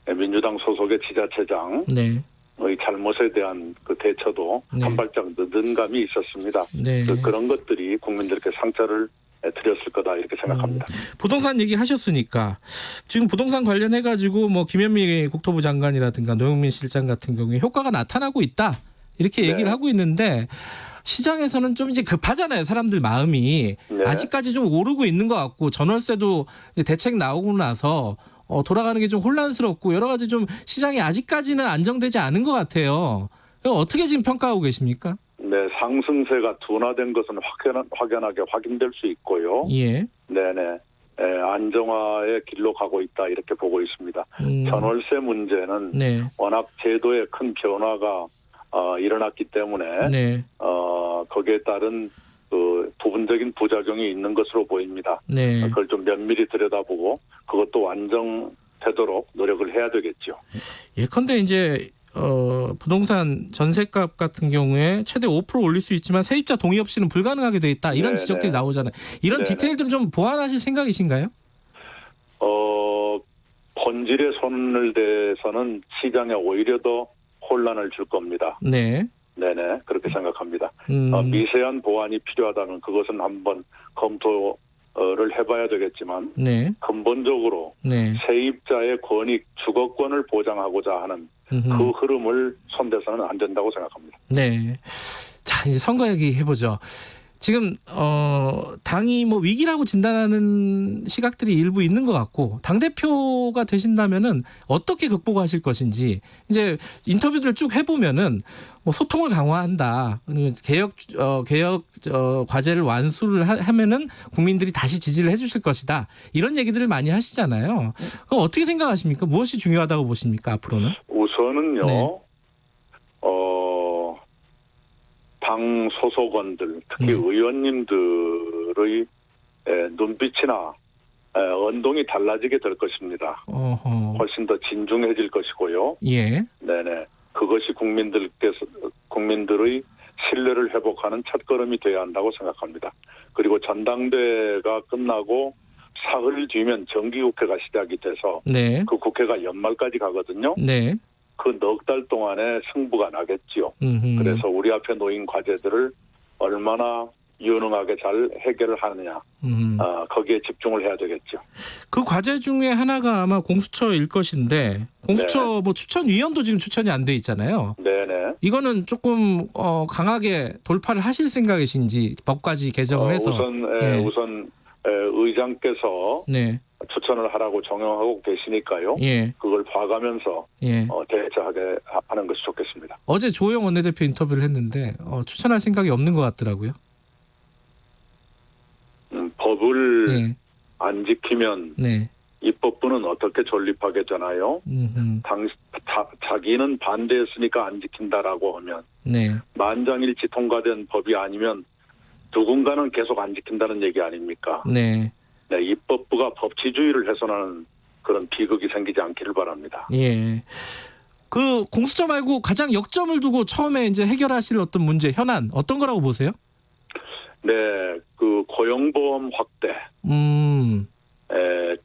민주당 소속의 지자체장 네. 의 잘못에 대한 그 대처도 한 발짝 늦은 감이 있었습니다. 네. 그런 것들이 국민들께 상처를 드렸을 거다 이렇게 생각합니다. 부동산 얘기하셨으니까 지금 부동산 관련해 가지고 뭐 김현미 국토부 장관이라든가 노영민 실장 같은 경우에 효과가 나타나고 있다 이렇게 얘기를 하고 있는데 시장에서는 좀 이제 급하잖아요. 사람들 마음이 아직까지 좀 오르고 있는 것 같고 전월세도 대책 나오고 나서 돌아가는 게 좀 혼란스럽고 여러 가지 좀 시장이 아직까지는 안정되지 않은 것 같아요. 어떻게 지금 평가하고 계십니까? 네, 상승세가 둔화된 것은 확연하게 확인될 수 있고요. 예. 네네. 안정화의 길로 가고 있다 이렇게 보고 있습니다. 전월세 문제는 워낙 제도에 큰 변화가 일어났기 때문에 거기에 따른 그 부분적인 부작용이 있는 것으로 보입니다. 네. 그걸 좀 면밀히 들여다보고 그것도 안정되도록 노력을 해야 되겠죠. 예컨대 이제 부동산 전세값 같은 경우에 최대 5% 올릴 수 있지만 세입자 동의 없이는 불가능하게 돼 있다. 이런 지적들이 나오잖아요. 이런 디테일들은 좀 보완하실 생각이신가요? 본질에 손을 대서는 시장에 오히려 더 혼란을 줄 겁니다. 네. 네네, 그렇게 생각합니다. 미세한 보완이 필요하다면 그것은 한번 검토를 해봐야 되겠지만 근본적으로 세입자의 권익, 주거권을 보장하고자 하는 그 흐름을 손대서는 안 된다고 생각합니다. 네. 자, 이제 선거 얘기 해보죠. 지금 당이 뭐 위기라고 진단하는 시각들이 일부 있는 것 같고 당 대표가 되신다면은 어떻게 극복하실 것인지 이제 인터뷰들을 쭉 해보면은 뭐 소통을 강화한다, 개혁 과제를 완수를 하면은 국민들이 다시 지지를 해주실 것이다 이런 얘기들을 많이 하시잖아요. 그럼 어떻게 생각하십니까? 무엇이 중요하다고 보십니까 앞으로는? 우선은요. 당 소속원들, 특히 의원님들의 눈빛이나 언동이 달라지게 될 것입니다. 훨씬 더 진중해질 것이고요. 예. 네네. 그것이 국민들의 신뢰를 회복하는 첫걸음이 되어야 한다고 생각합니다. 그리고 전당대회가 끝나고 사흘 뒤면 정기국회가 시작이 돼서 네. 그 국회가 연말까지 가거든요. 네. 그 넉 달 동안에 승부가 나겠지요. 그래서 우리 앞에 놓인 과제들을 얼마나 유능하게 잘 해결을 하느냐. 거기에 집중을 해야 되겠죠. 그 과제 중에 하나가 아마 공수처일 것인데 공수처 네. 뭐 추천위원도 지금 추천이 안 돼 있잖아요. 네네. 이거는 조금 강하게 돌파를 하실 생각이신지 법까지 개정을 해서 우선 의장께서 네. 추천을 하라고 정형하고 계시니까요. 예. 그걸 봐가면서 예. 대처하게 하는 것이 좋겠습니다. 어제 조영 원내대표 인터뷰를 했는데 추천할 생각이 없는 것 같더라고요. 법을 예. 안 지키면 네. 입법부는 어떻게 존립하게 되나요? 자기는 반대했으니까 안 지킨다라고 하면 네. 만장일치 통과된 법이 아니면 누군가는 계속 안 지킨다는 얘기 아닙니까? 네. 네, 입법부가 법치주의를 훼손하는 그런 비극이 생기지 않기를 바랍니다. 예. 그 공수처 말고 가장 역점을 두고 처음에 이제 해결하실 어떤 문제, 현안 어떤 거라고 보세요? 네, 그 고용보험 확대.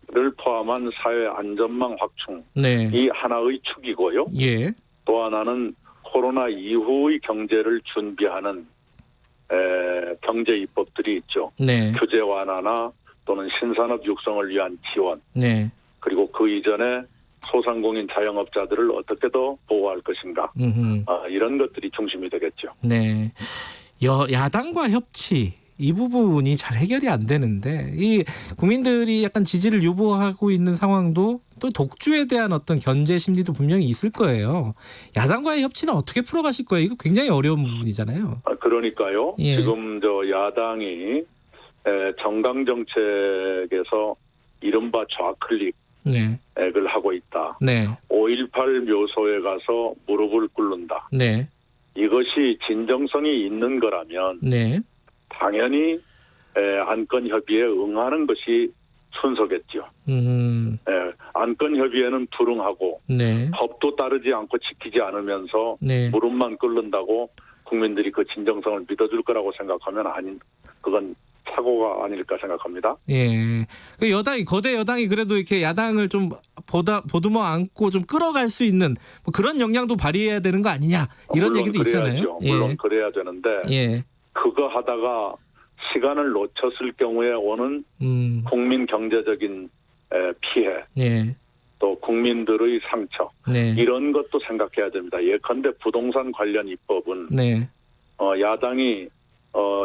를 포함한 사회 안전망 확충. 네. 이 하나의 축이고요. 예. 또 하나는 코로나 이후의 경제를 준비하는 경제 입법들이 있죠. 네. 규제 완화나 또는 신산업 육성을 위한 지원. 네. 그리고 그 이전에 소상공인 자영업자들을 어떻게 더 보호할 것인가. 이런 것들이 중심이 되겠죠. 네. 야당과 협치 이 부분이 잘 해결이 안 되는데 이 국민들이 약간 지지를 유보하고 있는 상황도 또 독주에 대한 어떤 견제 심리도 분명히 있을 거예요. 야당과의 협치는 어떻게 풀어가실 거예요? 이거 굉장히 어려운 부분이잖아요. 그러니까요. 예. 지금 야당이 정강 정책에서 이른바 좌클릭을 네. 하고 있다. 네. 5.18 묘소에 가서 무릎을 꿇는다. 네. 이것이 진정성이 있는 거라면 네. 당연히 안건 협의에 응하는 것이 순서겠죠. 안건 협의에는 불응하고 네. 법도 따르지 않고 지키지 않으면서 네. 무릎만 꿇는다고 국민들이 그 진정성을 믿어줄 거라고 생각하면 그건 사고가 아닐까 생각합니다. 예. 그 거대 여당이 그래도 이렇게 야당을 좀 보듬어 안고 좀 끌어갈 수 있는 뭐 그런 역량도 발휘해야 되는 거 아니냐 이런 얘기도 있잖아요. 물론 그래야 되는데 예. 그거 하다가 시간을 놓쳤을 경우에 오는 국민 경제적인 피해, 예. 또 국민들의 상처 네. 이런 것도 생각해야 됩니다. 예컨대 부동산 관련 입법은 네. 야당이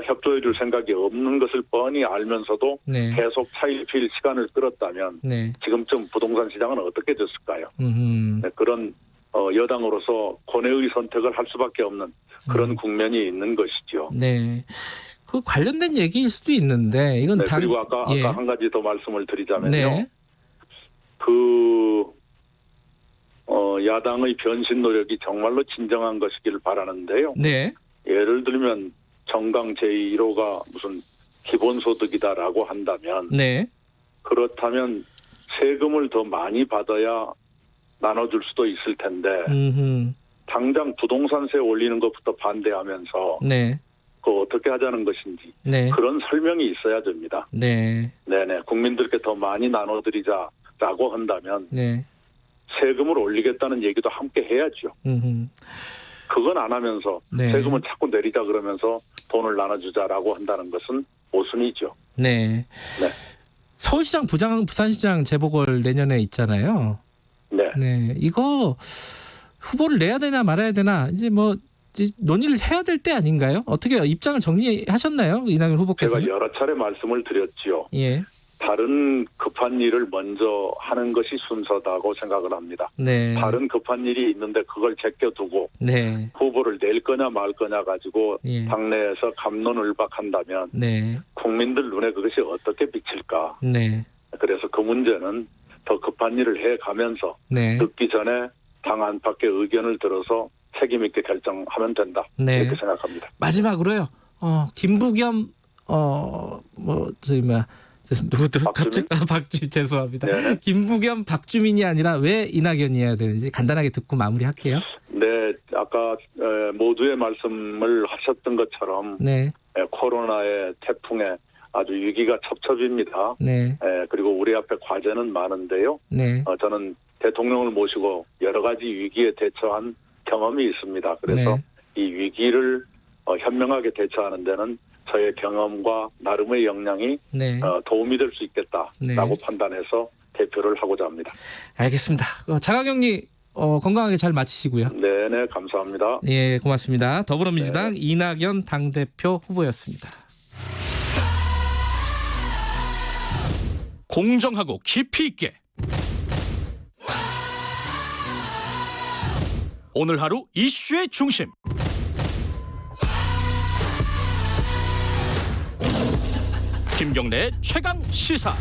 협조해 줄 생각이 없는 것을 뻔히 알면서도 네. 계속 차일피일 시간을 끌었다면 네. 지금쯤 부동산 시장은 어떻게 됐을까요? 네, 그런 여당으로서 권해의 선택을 할 수밖에 없는 그런 국면이 있는 것이죠. 네. 그 관련된 얘기일 수도 있는데 이건 그리고 아까 한 가지 더 말씀을 드리자면요. 네. 야당의 변신 노력이 정말로 진정한 것이길 바라는데요. 네. 예를 들면 정강 제1호가 무슨 기본소득이다라고 한다면 네. 그렇다면 세금을 더 많이 받아야 나눠줄 수도 있을 텐데 당장 부동산세 올리는 것부터 반대하면서 네. 그거 어떻게 하자는 것인지 네. 그런 설명이 있어야 됩니다. 네. 네네. 국민들께 더 많이 나눠드리자라고 한다면 네. 세금을 올리겠다는 얘기도 함께 해야죠. 그건 안 하면서 네. 세금은 자꾸 내리자 그러면서 돈을 나눠주자라고 한다는 것은 모순이죠. 네. 네. 서울시장, 부산시장 재보궐 내년에 있잖아요. 네. 네. 이거 후보를 내야 되나 말아야 되나 이제 논의를 해야 될 때 아닌가요? 어떻게 입장을 정리하셨나요? 이낙연 후보께서. 제가 여러 차례 말씀을 드렸지요. 예. 다른 급한 일을 먼저 하는 것이 순서다고 생각을 합니다. 네. 다른 급한 일이 있는데 그걸 제껴두고 네. 후보를 낼 거냐 말 거냐 가지고 예. 당내에서 갑론을박한다면 네. 국민들 눈에 그것이 어떻게 비칠까. 네. 그래서 그 문제는 더 급한 일을 해가면서 네. 늦기 전에 당 안팎의 의견을 들어서 책임 있게 결정하면 된다. 네. 이렇게 생각합니다. 마지막으로요. 김부겸 누구들 갑자기 죄송합니다. 네네. 김부겸 박주민이 아니라 왜 이낙연이어야 되는지 간단하게 듣고 마무리할게요. 네, 아까 모두의 말씀을 하셨던 것처럼 네. 코로나의 태풍에 아주 위기가 첩첩입니다. 네. 그리고 우리 앞에 과제는 많은데요. 네. 저는 대통령을 모시고 여러 가지 위기에 대처한 경험이 있습니다. 그래서 네. 이 위기를 현명하게 대처하는 데는 저의 경험과 나름의 역량이 네. 도움이 될 수 있겠다라고 네. 판단해서 대표를 하고자 합니다. 알겠습니다. 자가격리 건강하게 잘 마치시고요. 네네, 감사합니다. 예, 고맙습니다. 더불어민주당 이낙연 당대표 후보였습니다. 공정하고 깊이 있게 오늘 하루 이슈의 중심 김경래의 최강 시사.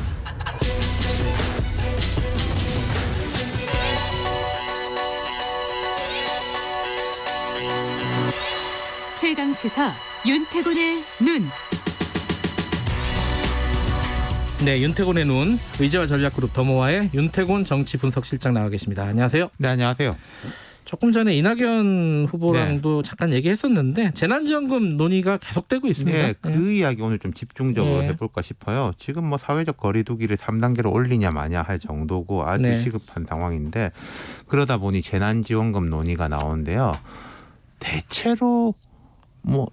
최강 시사 윤태곤의 눈. 네, 윤태곤의 눈, 의제와 전략그룹 더모아의 윤태곤 정치분석실장 나와 계십니다. 안녕하세요. 네, 안녕하세요. 조금 전에 이낙연 후보랑도 잠깐 얘기했었는데 재난지원금 논의가 계속되고 있습니다. 네, 그 이야기 오늘 좀 집중적으로 해볼까 싶어요. 지금 뭐 사회적 거리두기를 3단계로 올리냐 마냐 할 정도고 아주 시급한 상황인데 그러다 보니 재난지원금 논의가 나오는데요. 대체로 뭐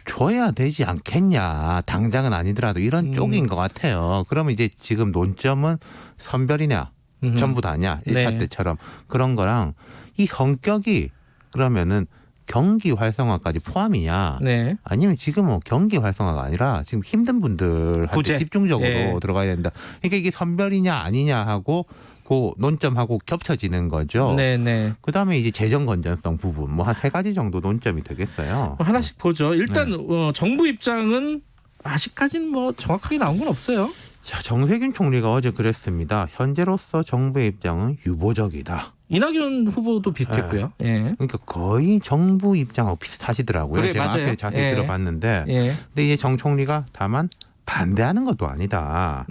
줘야 되지 않겠냐. 당장은 아니더라도 이런 쪽인 것 같아요. 그러면 이제 지금 논점은 선별이냐 전부 다냐 1차 때처럼 그런 거랑 이 성격이 그러면은 경기 활성화까지 포함이냐 아니면 지금 뭐 경기 활성화가 아니라 지금 힘든 분들한테 집중적으로 들어가야 된다. 그러니까 이게 선별이냐 아니냐 하고 그 논점하고 겹쳐지는 거죠. 네네. 그다음에 이제 재정 건전성 부분 뭐 한 3가지 정도 논점이 되겠어요. 하나씩 보죠. 일단 정부 입장은 아직까지는 뭐 정확하게 나온 건 없어요. 자, 정세균 총리가 어제 그랬습니다. 현재로서 정부의 입장은 유보적이다. 이낙연 후보도 비슷했고요. 그러니까 거의 정부 입장하고 비슷하시더라고요. 그래, 제가 맞아요. 앞에 자세히 들어봤는데. 근데 이제 정 총리가 다만 반대하는 것도 아니다.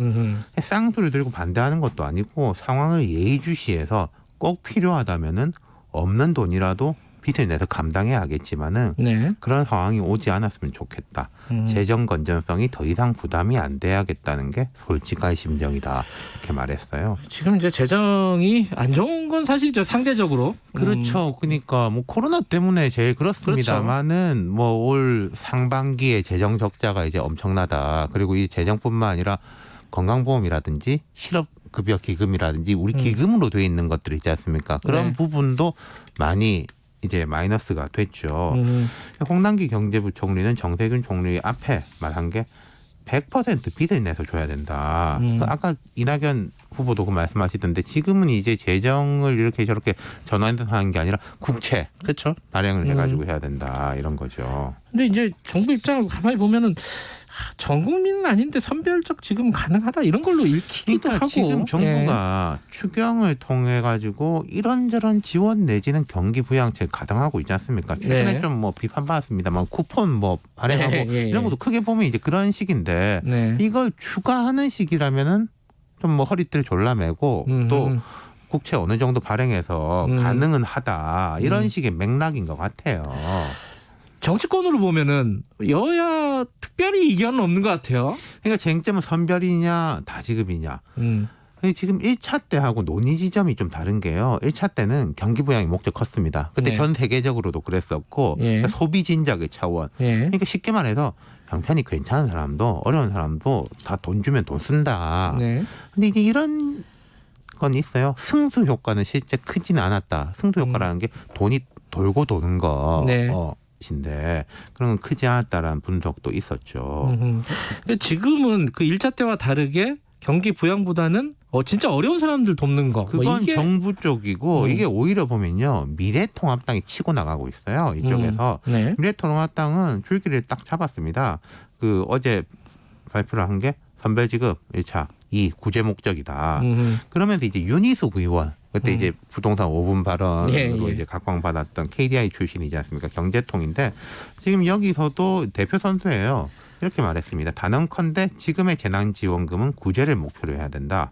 쌍수를 들고 반대하는 것도 아니고 상황을 예의주시해서 꼭 필요하다면은 없는 돈이라도 빚을 내서 감당해야 하겠지만은 그런 상황이 오지 않았으면 좋겠다. 재정 건전성이 더 이상 부담이 안 돼야겠다는 게 솔직한 심정이다. 이렇게 말했어요. 지금 이제 재정이 안 좋은 건 사실이죠. 상대적으로. 그렇죠. 그러니까 뭐 코로나 때문에 제일 그렇습니다만은 뭐 올 상반기에 재정 적자가 이제 엄청나다. 그리고 이 재정뿐만 아니라 건강보험이라든지 실업급여 기금이라든지 우리 기금으로 돼 있는 것들 있지 않습니까? 그런 부분도 많이 이제 마이너스가 됐죠. 홍남기 경제부총리는 정세균 총리 앞에 말한 게 100% 빚을 내서 줘야 된다. 아까 이낙연 후보도 그 말씀하시던데 지금은 이제 재정을 이렇게 저렇게 전환하는 게 아니라 국채 발행을 해가지고 해야 된다 이런 거죠. 근데 이제 정부 입장을 가만히 보면은 전 국민은 아닌데 선별적 지금 가능하다 이런 걸로 읽히기도 하고. 지금 정부가 추경을 통해 가지고 이런저런 지원 내지는 경기 부양책 가동하고 있지 않습니까? 최근에 좀 뭐 비판받았습니다만 쿠폰 뭐 발행하고 이런 것도 크게 보면 이제 그런 식인데 이걸 추가하는 식이라면은 좀 뭐 허리띠를 졸라매고 또 국채 어느 정도 발행해서 가능은 하다 이런 식의 맥락인 것 같아요. 정치권으로 보면은 여야 특별히 이견은 없는 것 같아요. 그러니까 쟁점은 선별이냐 다지급이냐. 지금 1차 때하고 논의 지점이 좀 다른 게요. 1차 때는 경기 부양이 목적 컸습니다. 근데 전 세계적으로도 그랬었고 그러니까 소비 진작의 차원. 그러니까 쉽게 말해서 형편이 괜찮은 사람도 어려운 사람도 다 돈 주면 돈 쓴다. 근데 이제 이런 건 있어요. 승수 효과는 실제 크지는 않았다. 승수 효과라는 게 돈이 돌고 도는 거. 인데 그런 건 크지 않았다라는 분석도 있었죠. 지금은 그 1차 때와 다르게 경기 부양보다는 진짜 어려운 사람들 돕는 거. 그건 뭐 이게 정부 쪽이고 이게 오히려 보면요. 미래통합당이 치고 나가고 있어요. 이쪽에서. 미래통합당은 줄기를 딱 잡았습니다. 그 어제 발표를 한 게 선별지급 1차, 2 구제 목적이다. 그러면서 이제 윤희숙 의원 그때 이제 부동산 5분 발언으로 이제 각광받았던 KDI 출신이지 않습니까? 경제통인데 지금 여기서도 대표 선수예요. 이렇게 말했습니다. 단언컨대 지금의 재난지원금은 구제를 목표로 해야 된다.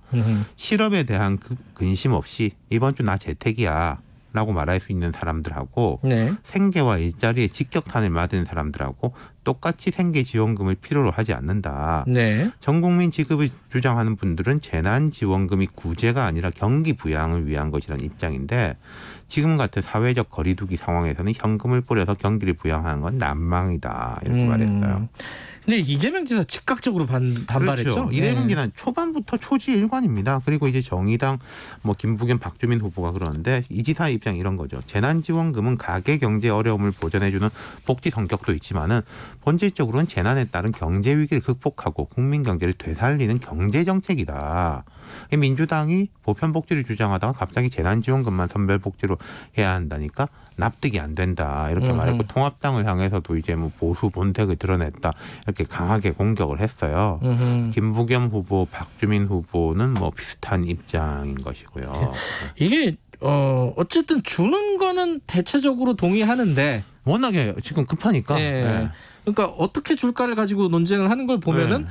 실업에 대한 근심 없이 이번 주 나 재택이야 라고 말할 수 있는 사람들하고 생계와 일자리에 직격탄을 맞은 사람들하고 똑같이 생계지원금을 필요로 하지 않는다. 네. 전 국민 지급을 주장하는 분들은 재난지원금이 구제가 아니라 경기 부양을 위한 것이라는 입장인데 지금 같은 사회적 거리두기 상황에서는 현금을 뿌려서 경기를 부양하는 건 난망이다. 이렇게 말했어요. 근데 이재명 지사 즉각적으로 반발했죠. 그렇죠. 이재명 지사는 초반부터 초지일관입니다. 그리고 이제 정의당 김부겸 박주민 후보가 그러는데 이 지사의 입장이 이런 거죠. 재난지원금은 가계 경제 어려움을 보전해주는 복지 성격도 있지만은 본질적으로는 재난에 따른 경제 위기를 극복하고 국민 경제를 되살리는 경제 정책이다. 민주당이 보편복지를 주장하다가 갑자기 재난지원금만 선별복지로 해야 한다니까 납득이 안 된다 이렇게 말했고 통합당을 향해서도 이제 보수 본색을 드러냈다 이렇게 강하게 공격을 했어요. 김부겸 후보, 박주민 후보는 비슷한 입장인 것이고요. 이게 어쨌든 주는 거는 대체적으로 동의하는데 워낙에 지금 급하니까. 네. 그러니까 어떻게 줄까를 가지고 논쟁을 하는 걸 보면은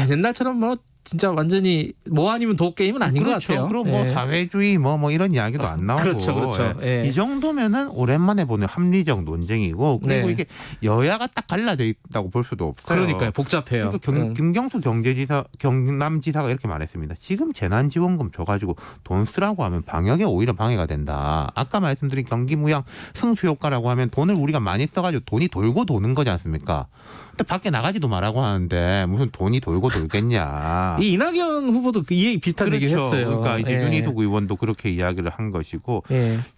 옛날처럼 진짜 완전히 아니면 도 게임은 아닌 것 같아요. 그리고 사회주의 이런 이야기도 안 나오고. 그렇죠. 이 정도면은 오랜만에 보는 합리적 논쟁이고 그리고 이게 여야가 딱 갈라져 있다고 볼 수도 없어요. 그러니까요. 복잡해요. 그러니까 김경수 경남지사가 이렇게 말했습니다. 지금 재난지원금 줘가지고 돈 쓰라고 하면 방역에 오히려 방해가 된다. 아까 말씀드린 경기무양 승수효과라고 하면 돈을 우리가 많이 써가지고 돈이 돌고 도는 거지 않습니까? 근데 밖에 나가지도 말라고 하는데 무슨 돈이 돌고 돌겠냐. 이 이낙연 후보도 이 얘기 비슷한 얘기를 했어요. 그러니까 이제 윤희숙 의원도 그렇게 이야기를 한 것이고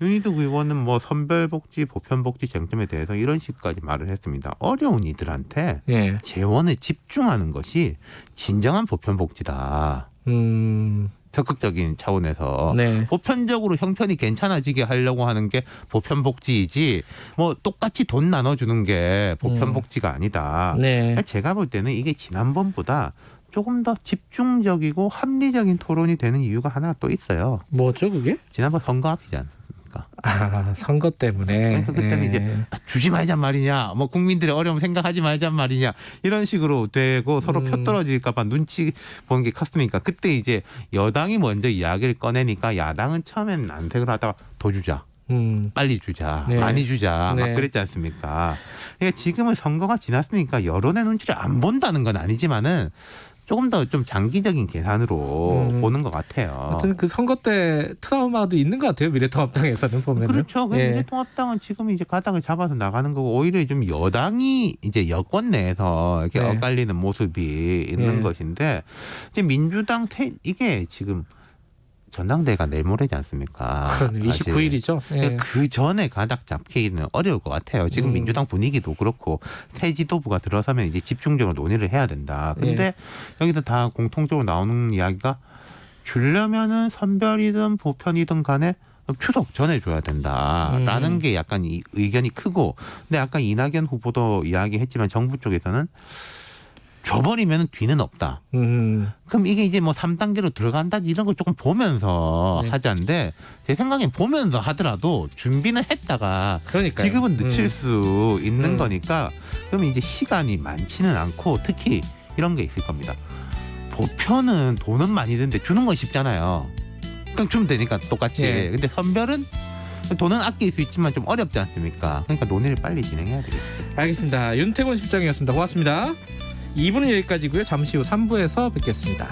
윤희숙 의원은 선별복지, 보편복지 쟁점에 대해서 이런 식까지 말을 했습니다. 어려운 이들한테 재원을 집중하는 것이 진정한 보편복지다. 적극적인 차원에서 보편적으로 형편이 괜찮아지게 하려고 하는 게 보편복지이지 똑같이 돈 나눠주는 게 보편복지가 아니다. 제가 볼 때는 이게 지난번보다 조금 더 집중적이고 합리적인 토론이 되는 이유가 하나 또 있어요. 뭐죠 그게? 지난번 선거 앞이지 않습니까? 선거 때문에. 그러니까 그때는 이제 주지 말잔 말이냐, 국민들의 어려움 생각하지 말잔 말이냐 이런 식으로 되고 서로 표 떨어질까 봐 눈치 보는 게 컸으니까 그때 이제 여당이 먼저 이야기를 꺼내니까 야당은 처음엔 난색을 하다가 더 주자. 빨리 주자, 많이 주자, 막 그랬지 않습니까? 그러니까 지금은 선거가 지났으니까 여론의 눈치를 안 본다는 건 아니지만은 조금 더 좀 장기적인 계산으로 보는 것 같아요. 하여튼 그 선거 때 트라우마도 있는 것 같아요. 미래통합당에서는 보면. 그렇죠. 미래통합당은 지금 이제 가닥을 잡아서 나가는 거고 오히려 좀 여당이 이제 여권 내에서 이렇게 엇갈리는 모습이 있는 것인데 이제 민주당 이게 지금 전당대회가 내일 모레지 않습니까? 29일이죠. 그 전에 가닥 잡기는 어려울 것 같아요. 지금 민주당 분위기도 그렇고 새 지도부가 들어서면 이제 집중적으로 논의를 해야 된다. 근데 여기서 다 공통적으로 나오는 이야기가 주려면은 선별이든 보편이든 간에 추석 전에 줘야 된다라는 게 약간 이 의견이 크고 근데 아까 이낙연 후보도 이야기했지만 정부 쪽에서는 줘버리면 뒤는 없다. 그럼 이게 이제 3단계로 들어간다지 이런 걸 조금 보면서 하자인데 제 생각엔 보면서 하더라도 준비는 했다가 지금은 늦출 수 있는 거니까 그럼 이제 시간이 많지는 않고 특히 이런 게 있을 겁니다. 보편은 돈은 많이 드는데 주는 건 쉽잖아요. 그냥 주면 되니까 똑같이. 근데 선별은 돈은 아낄 수 있지만 좀 어렵지 않습니까? 그러니까 논의를 빨리 진행해야 되겠죠. 알겠습니다. 윤태곤 실장이었습니다. 고맙습니다. 2부는 여기까지고요. 잠시 후 3부에서 뵙겠습니다.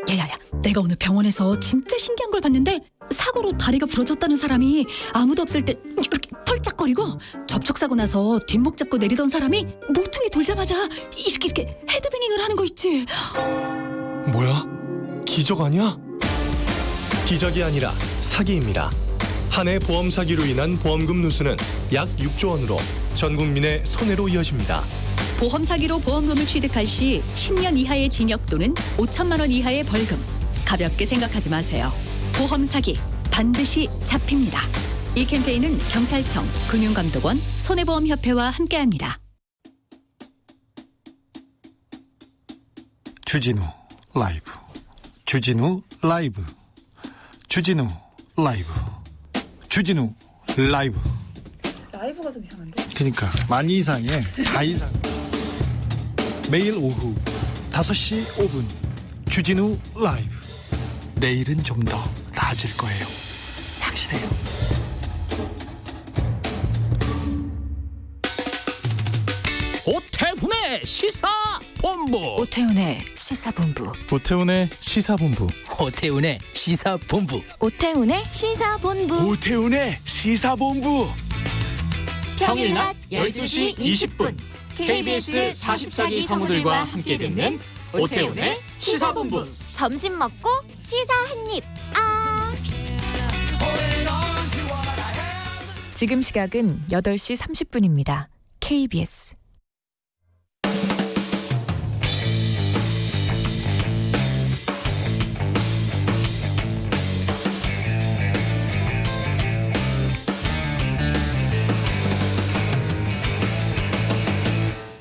야야야, 내가 오늘 병원에서 진짜 신기한 걸 봤는데 사고로 다리가 부러졌다는 사람이 아무도 없을 때 이렇게 펄짝거리고 접촉사고 나서 뒷목 잡고 내리던 사람이 모퉁이 돌자마자 이렇게 헤드뱅잉을 하는 거 있지. 뭐야? 기적 아니야? 기적이 아니라 사기입니다. 한 해 보험 사기로 인한 보험금 누수는 약 6조 원으로 전 국민의 손해로 이어집니다. 보험 사기로 보험금을 취득할 시 10년 이하의 징역 또는 5천만 원 이하의 벌금. 가볍게 생각하지 마세요. 보험 사기 반드시 잡힙니다. 이 캠페인은 경찰청, 금융감독원, 손해보험협회와 함께합니다. 주진우 라이브. 주진우 라이브. 주진우 라이브. 주진우 라이브. 라이브가 좀 이상한데? 그러니까 많이 이상해. 다 이상. 매일 오후 5시 5분 주진우 라이브. 내일은 좀 더 나아질 거예요. 확실해요. 오태훈의 시사본부. 오태훈의 시사본부. 오태훈의 시사본부. 오태훈의 시사본부. 오태훈의 시사본부. 오태훈의 시사본부. 평일 낮 12시 20분 KBS 44기 성우들과 함께 듣는 오태훈의 시사본부. 점심 먹고 시사 한입. 지금 시각은 8시 30분입니다. KBS.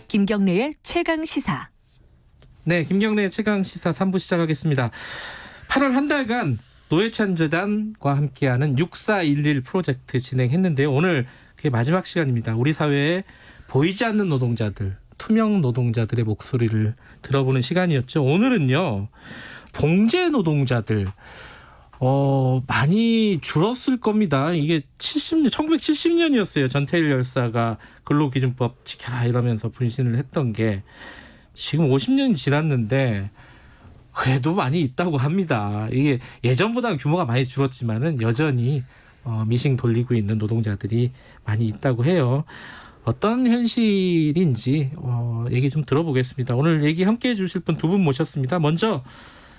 김경래의 최강 시사. 네, 김경래의 최강 시사 3부 시작하겠습니다. 8월 한 달간 노회찬 재단과 함께하는 6411 프로젝트 진행했는데요. 오늘 그게 마지막 시간입니다. 우리 사회에 보이지 않는 노동자들, 투명 노동자들의 목소리를 들어보는 시간이었죠. 오늘은요, 봉제 노동자들 많이 줄었을 겁니다. 이게 1970년이었어요. 전태일 열사가 근로기준법 지켜라 이러면서 분신을 했던 게 지금 50년이 지났는데 그래도 많이 있다고 합니다. 이게 예전보다 규모가 많이 줄었지만은 여전히 미싱 돌리고 있는 노동자들이 많이 있다고 해요. 어떤 현실인지 얘기 좀 들어보겠습니다. 오늘 얘기 함께해 주실 분 두 분 모셨습니다. 먼저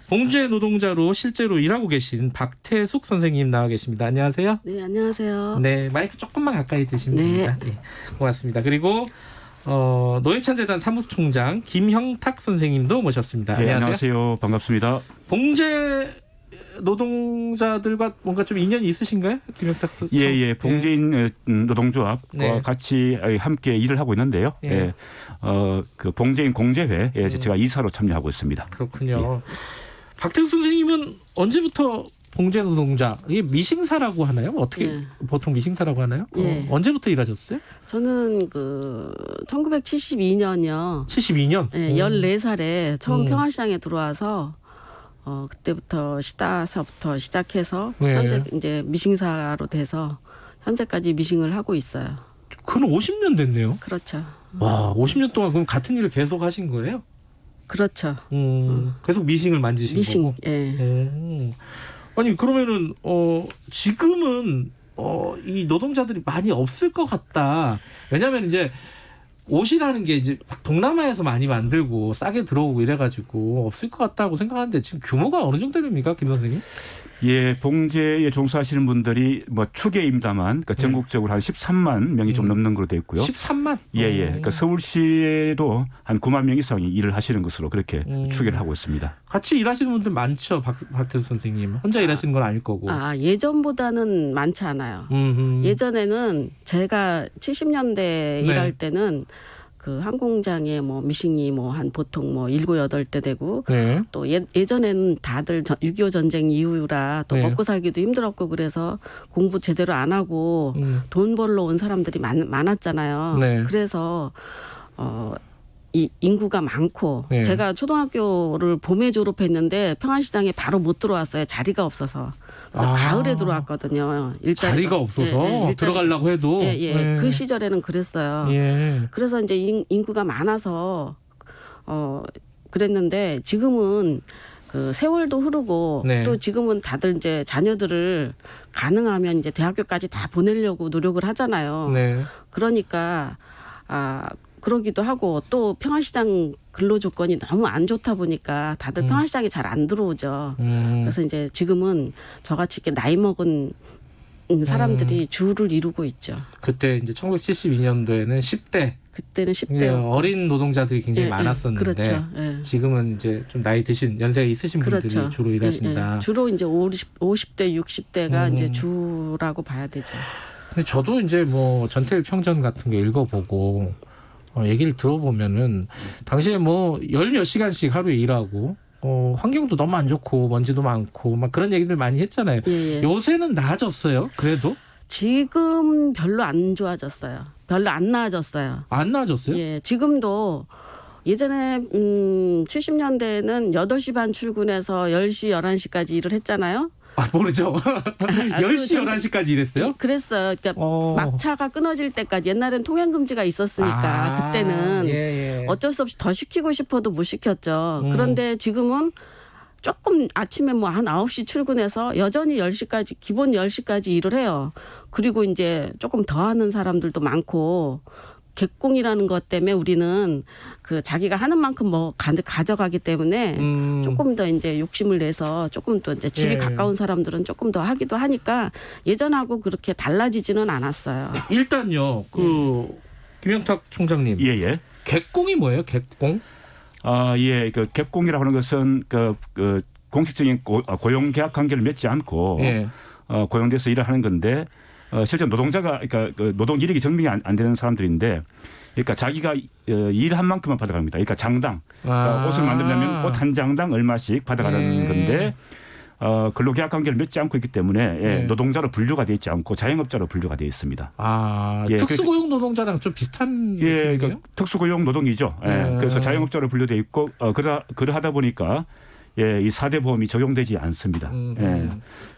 봉제 노동자로 실제로 일하고 계신 박태숙 선생님 나와 계십니다. 안녕하세요. 네, 안녕하세요. 네, 마이크 조금만 가까이 드시면 됩니다. 네, 고맙습니다. 그리고 노회찬 재단 사무총장 김형탁 선생님도 모셨습니다. 네, 안녕하세요. 안녕하세요. 반갑습니다. 봉제 노동자들과 뭔가 좀 인연이 있으신가요? 김형탁 선생님. 예, 봉제인 노동조합과 네. 같이 함께 일을 하고 있는데요. 예. 예. 그 봉제인 공제회에 제가 이사로 참여하고 있습니다. 그렇군요. 박태숙 선생님은 언제부터 봉제 노동자, 이게 미싱사라고 하나요? 어떻게 보통 미싱사라고 하나요? 언제부터 일하셨어요? 저는 1972년이요. 72년? 네, 14살에 처음 평화시장에 들어와서 그때부터 시다서부터 시작해서 현재 이제 미싱사로 돼서 현재까지 미싱을 하고 있어요. 그럼 50년 됐네요. 그렇죠. 와, 50년 동안 그럼 같은 일을 계속 하신 거예요? 그렇죠. 계속 미싱을 만지신 거고. 예. 아니 그러면은 지금은 이 노동자들이 많이 없을 것 같다. 왜냐하면 이제 옷이라는 게 이제 동남아에서 많이 만들고 싸게 들어오고 이래가지고 없을 것 같다고 생각하는데 지금 규모가 어느 정도 됩니까, 김 선생님? 예, 봉제에 종사하시는 분들이 뭐 추계입니다만 그러니까 전국적으로 한 13만 명이 좀 넘는 걸로 되어 있고요. 13만? 예. 그러니까 서울시에도 한 9만 명 이상이 일을 하시는 것으로 그렇게 추계를 하고 있습니다. 같이 일하시는 분들 많죠, 박태숙 선생님. 혼자 일하시는 건 아닐 거고. 예전보다는 많지 않아요. 예전에는 제가 70년대 일할 때는 그 한 공장에 뭐 미싱이 뭐 한 보통 뭐 7, 8대 되고 또 예전에는 다들 6.25 전쟁 이후라 또 먹고 살기도 힘들었고 그래서 공부 제대로 안 하고 돈 벌러 온 사람들이 많았잖아요. 그래서 이 인구가 많고 제가 초등학교를 봄에 졸업했는데 평안시장에 바로 못 들어왔어요. 자리가 없어서. 가을에 들어왔거든요. 자리가 없어서 들어가려고 해도. 그 시절에는 그랬어요. 그래서 이제 인구가 많아서 그랬는데 지금은 그 세월도 흐르고 또 지금은 다들 이제 자녀들을 가능하면 이제 대학교까지 다 보내려고 노력을 하잖아요. 그러니까 그러기도 하고 또 평안시장 근로 조건이 너무 안 좋다 보니까 다들 평안시장에 잘 안 들어오죠. 그래서 이제 지금은 저같이 이렇게 나이 먹은 사람들이 주를 이루고 있죠. 그때 이제 1972년도에는 10대. 그때는 10대. 어린 노동자들이 굉장히 많았었는데 그렇죠. 지금은 이제 좀 나이 드신 연세가 있으신 분들이 주로 일하신다. 주로 이제 50대, 60대가 이제 주라고 봐야 되죠. 근데 저도 이제 뭐 전태일 평전 같은 거 읽어보고 얘기를 들어보면은 당시에 뭐 10몇 시간씩 하루에 일하고 환경도 너무 안 좋고 먼지도 많고 막 그런 얘기들 많이 했잖아요. 요새는 나아졌어요. 그래도 지금 별로 안 좋아졌어요. 별로 안 나아졌어요. 안 나아졌어요? 예, 지금도 예전에 70년대에는 8시 반 출근해서 10시, 11시까지 일을 했잖아요. 모르죠. 10시, 11시까지 일했어요? 그랬어요. 그러니까 막차가 끊어질 때까지 옛날엔 통행금지가 있었으니까 그때는 어쩔 수 없이 더 시키고 싶어도 못 시켰죠. 그런데 지금은 조금 아침에 뭐 한 9시 출근해서 여전히 10시까지 기본 10시까지 일을 해요. 그리고 이제 조금 더 하는 사람들도 많고 객공이라는 것 때문에 우리는 그 자기가 하는 만큼 뭐 가져가기 때문에 조금 더 이제 욕심을 내서 조금 더 이제 집이 가까운 사람들은 조금 더 하기도 하니까 예전하고 그렇게 달라지지는 않았어요. 일단요, 김영탁 총장님. 예. 객공이 뭐예요? 객공? 예. 그 객공이라고 하는 것은 그 공식적인 고용 계약 관계를 맺지 않고 고용돼서 일을 하는 건데 실제 노동자가 그러니까 그 노동 이력이 증명이 안 되는 사람들인데 그러니까 자기가 일한 만큼만 받아갑니다. 그러니까 장당 그러니까 옷을 만들려면 옷 한 장당 얼마씩 받아가는 건데 근로계약 관계를 맺지 않고 있기 때문에 노동자로 분류가 되어 있지 않고 자영업자로 분류가 되어 있습니다. 특수고용 노동자랑 좀 비슷한 그러니까 특수고용 노동이죠. 그래서 자영업자로 분류되어 있고 그러하다 보니까 이 4대 보험이 적용되지 않습니다.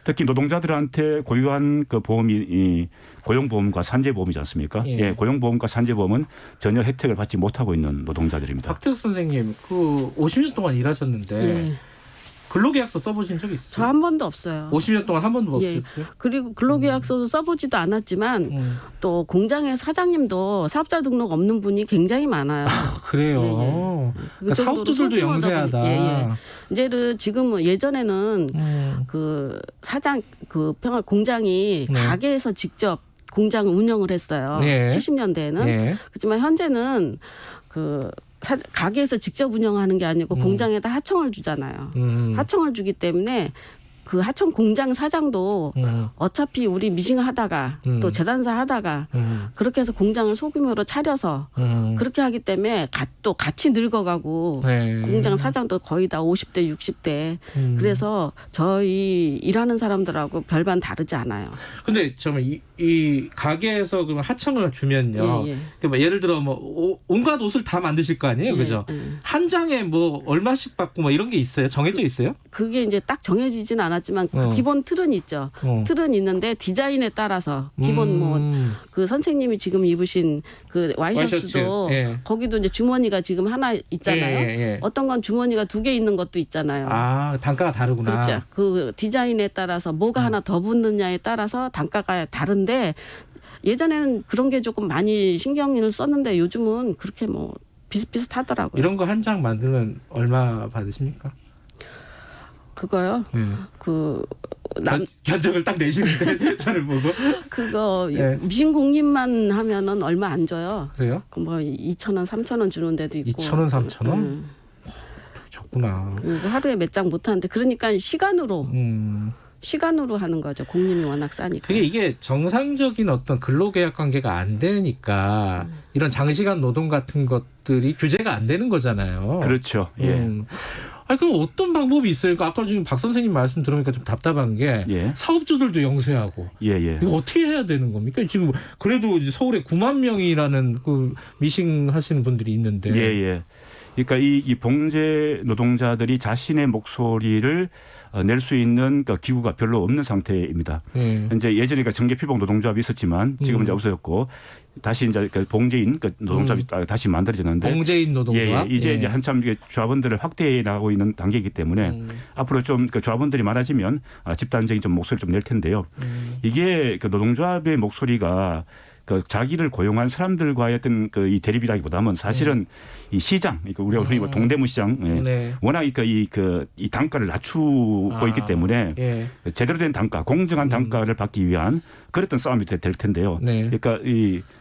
특히 노동자들한테 고유한 그 보험이 고용보험과 산재보험이지 않습니까? 고용보험과 산재보험은 전혀 혜택을 받지 못하고 있는 노동자들입니다. 박태욱 선생님, 50년 동안 일하셨는데 근로계약서 써보신 적 있어요? 저 한 번도 없어요. 50년 동안 한 번도 없었어요? 그리고 근로계약서도 써보지도 않았지만 또 공장의 사장님도 사업자 등록 없는 분이 굉장히 많아요. 그래요? 그러니까 사업주들도 영세하다. 이제는 지금은 예전에는 그 사장 공장이 가게에서 직접 공장을 운영을 했어요. 70년대에는. 그렇지만 현재는 가게에서 직접 운영하는 게 아니고 공장에다 하청을 주잖아요. 하청을 주기 때문에 그 하청 공장 사장도 어차피 우리 미싱 하다가 또 재단사 하다가 그렇게 해서 공장을 소규모로 차려서 그렇게 하기 때문에 또 같이 늙어가고 공장 사장도 거의 다 50대 60대 그래서 저희 일하는 사람들하고 별반 다르지 않아요. 근데 이 가게에서 그럼 하청을 주면요. 그러니까 예를 들어 온갖 옷을 다 만드실 거 아니에요, 그죠? 한 장에 얼마씩 받고 이런 게 있어요? 정해져 있어요? 그게 이제 딱 정해지진 않았지만 기본 틀은 있죠. 틀은 있는데 디자인에 따라서 기본 그 선생님이 지금 입으신 그 와이셔츠도 거기도 이제 주머니가 지금 하나 있잖아요. 어떤 건 주머니가 2개 있는 것도 있잖아요. 단가가 다르구나. 그렇죠. 그 디자인에 따라서 뭐가 하나 더 붙느냐에 따라서 단가가 다른데 예전에는 그런 게 조금 많이 신경을 썼는데 요즘은 그렇게 비슷비슷하더라고요. 이런 거 한 장 만들면 얼마 받으십니까? 그거요? 견적을 딱 내시는데 저를 보고 그거 미싱 공립만 하면은 얼마 안 줘요. 그래요? 2,000원, 3,000원 주는 데도 있고. 2,000원, 3,000원? 적구나. 하루에 몇 장 못 하는데 그러니까 시간으로 하는 거죠. 공립이 워낙 싸니까. 이게 정상적인 어떤 근로계약 관계가 안 되니까 이런 장시간 노동 같은 것들이 규제가 안 되는 거잖아요. 그렇죠. 그럼 어떤 방법이 있어요? 아까 지금 박 선생님 말씀 들으니까 좀 답답한 게 사업주들도 영세하고 이거 어떻게 해야 되는 겁니까? 지금 그래도 이제 서울에 9만 명이라는 그 미싱 하시는 분들이 있는데. 그러니까 이 봉제 노동자들이 자신의 목소리를 낼 수 있는 기구가 별로 없는 상태입니다. 이제 예전에 정계피복 노동조합이 있었지만 지금은 이제 없어졌고 다시 이제 봉제인 노동조합이 다시 만들어졌는데 봉제인 노동조합 이제 한참 조합원들을 확대해 나가고 있는 단계이기 때문에 앞으로 좀 조합원들이 많아지면 집단적인 좀 목소리를 좀 낼 텐데요. 이게 노동조합의 목소리가 자기를 고용한 사람들과의 어떤 이 대립이라기보다는 사실은 이 시장, 그러니까 우리가 흔히 동대문 시장, 워낙 이 단가를 낮추고 있기 때문에 제대로 된 단가, 공정한 단가를 받기 위한 그랬던 싸움이 될 텐데요. 그러니까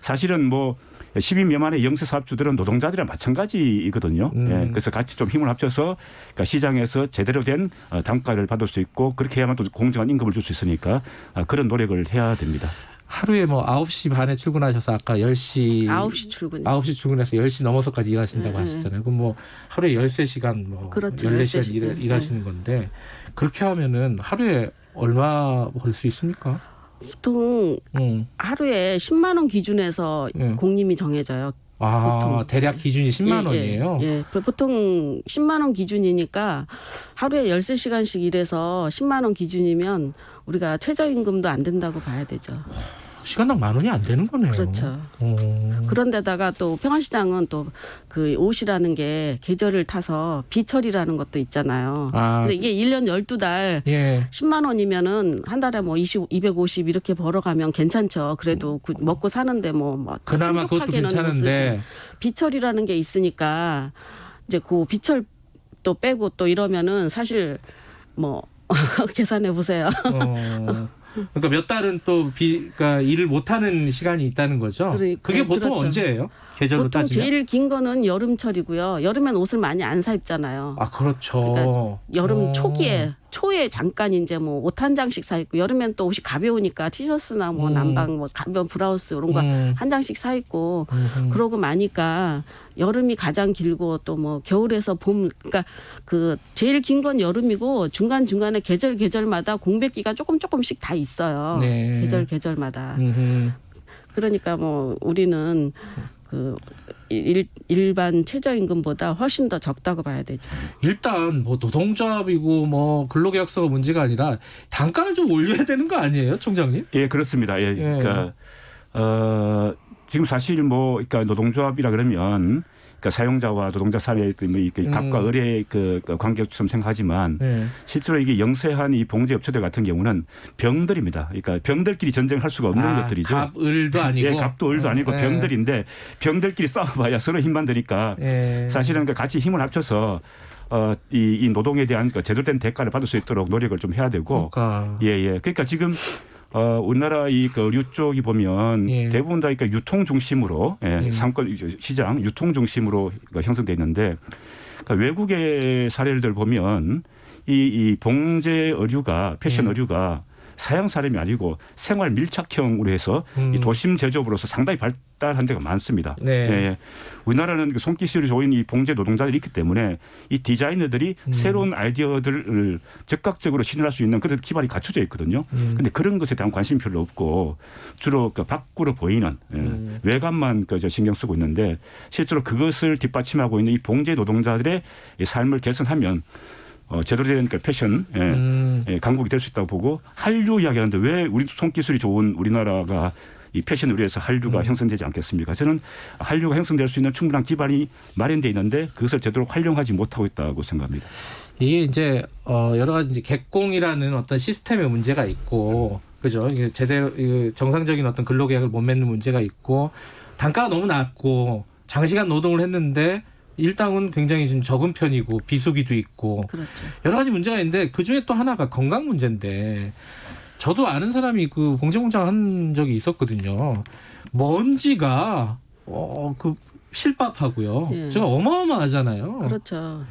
사실은 10인 미만의 영세 사업주들은 노동자들이랑 마찬가지이거든요. 그래서 같이 좀 힘을 합쳐서 그러니까 시장에서 제대로 된 단가를 받을 수 있고 그렇게 해야만 또 공정한 임금을 줄 수 있으니까 그런 노력을 해야 됩니다. 하루에 9시 반에 출근하셔서 아까 10시 9시 출근. 9시 출근해서 10시 넘어서까지 일하신다고 하셨잖아요. 그럼 하루에 13시간 그렇죠. 14시간 일하시는 건데 그렇게 하면은 하루에 얼마 벌 수 있습니까? 보통 하루에 10만 원 기준에서 공임이 정해져요. 보통. 대략 기준이 10만 원이에요? 예. 보통 10만 원 기준이니까 하루에 13시간씩 일해서 10만 원 기준이면 우리가 최저임금도 안 된다고 봐야 되죠. 시간당 10,000원이 안 되는 거네요. 그렇죠. 그런데다가 또 평안시장은 또 그 옷이라는 게 계절을 타서 비철이라는 것도 있잖아요. 근데 이게 1년 12달 10만 원이면은 한 달에 뭐 250 이렇게 벌어가면 괜찮죠. 그래도 먹고 사는데 뭐 그나마 그것도 괜찮은데 비철이라는 게 있으니까 이제 그 비철도 빼고 또 이러면은 사실 뭐 계산해 보세요. 그러니까 몇 달은 또 그러니까 일을 못하는 시간이 있다는 거죠. 그게 보통 그렇죠. 언제예요? 계절로 보통 따지면? 제일 긴 거는 여름철이고요. 여름엔 옷을 많이 안 사 입잖아요. 그렇죠. 그러니까 여름 초에 잠깐 이제 뭐 옷 한 장씩 사 입고 여름엔 또 옷이 가벼우니까 티셔츠나 뭐 남방 뭐 가벼운 브라우스 이런 거 한 장씩 사 입고 그러고 마니까 여름이 가장 길고 또 뭐 겨울에서 봄 그러니까 그 제일 긴 건 여름이고 중간중간에 계절마다 공백기가 조금씩 다 있어요. 네. 계절마다. 그러니까 뭐 우리는 그 일반 최저임금보다 훨씬 더 적다고 봐야 되죠. 일단 뭐 노동조합이고 뭐 근로계약서가 문제가 아니라 단가는 좀 올려야 되는 거 아니에요, 총장님? 예, 그렇습니다. 예. 그러니까 지금 사실 뭐 그러니까 노동조합이라 그러면 그러니까 사용자와 노동자 사이의 갑과 을의 그 관계처럼 생각하지만 실제로 이게 영세한 이 봉제 업체들 같은 경우는 병들입니다. 그러니까 병들끼리 전쟁할 수가 없는 것들이죠. 갑, 을도 아니고. 예, 갑도 을도 아니고 병들인데 병들끼리 싸워봐야 서로 힘만 드니까 사실은 같이 힘을 합쳐서 이 노동에 대한 제대로 된 대가를 받을 수 있도록 노력을 좀 해야 되고. 그러니까 지금 우리나라 이 의류 쪽이 보면 대부분 다 그러니까 유통 중심으로 상권 시장 유통 중심으로 형성돼 있는데 그러니까 외국의 사례를 보면 이 봉제 의류가 패션 의류가 사양 사람이 아니고 생활 밀착형으로 해서 이 도심 제조업으로서 상당히 발달한 데가 많습니다. 우리나라는 손기술이 좋은 이 봉제 노동자들이 있기 때문에 이 디자이너들이 새로운 아이디어들을 적극적으로 실현할 수 있는 그런 기반이 갖춰져 있거든요. 그런데 그런 것에 대한 관심이 별로 없고 주로 밖으로 보이는 외관만 신경 쓰고 있는데 실제로 그것을 뒷받침하고 있는 이 봉제 노동자들의 삶을 개선하면 제대로 된 패션 강국이 될 수 있다고 보고 한류 이야기하는데 왜 우리 손기술이 좋은 우리나라가 이 패션 의류에서 한류가 형성되지 않겠습니까? 저는 한류가 형성될 수 있는 충분한 기반이 마련돼 있는데 그것을 제대로 활용하지 못하고 있다고 생각합니다. 이게 이제 여러 가지 이제 객공이라는 어떤 시스템의 문제가 있고, 그죠? 이게 제대로 정상적인 어떤 근로계약을 못 맺는 문제가 있고, 단가가 너무 낮고 장시간 노동을 했는데 일당은 굉장히 좀 적은 편이고 비수기도 있고 그렇죠. 여러 가지 문제가 있는데 그 중에 또 하나가 건강 문제인데 저도 아는 사람이 그 봉제공장 한 적이 있었거든요. 먼지가 그 실밥하고요. 제가 어마어마하잖아요. 그렇죠.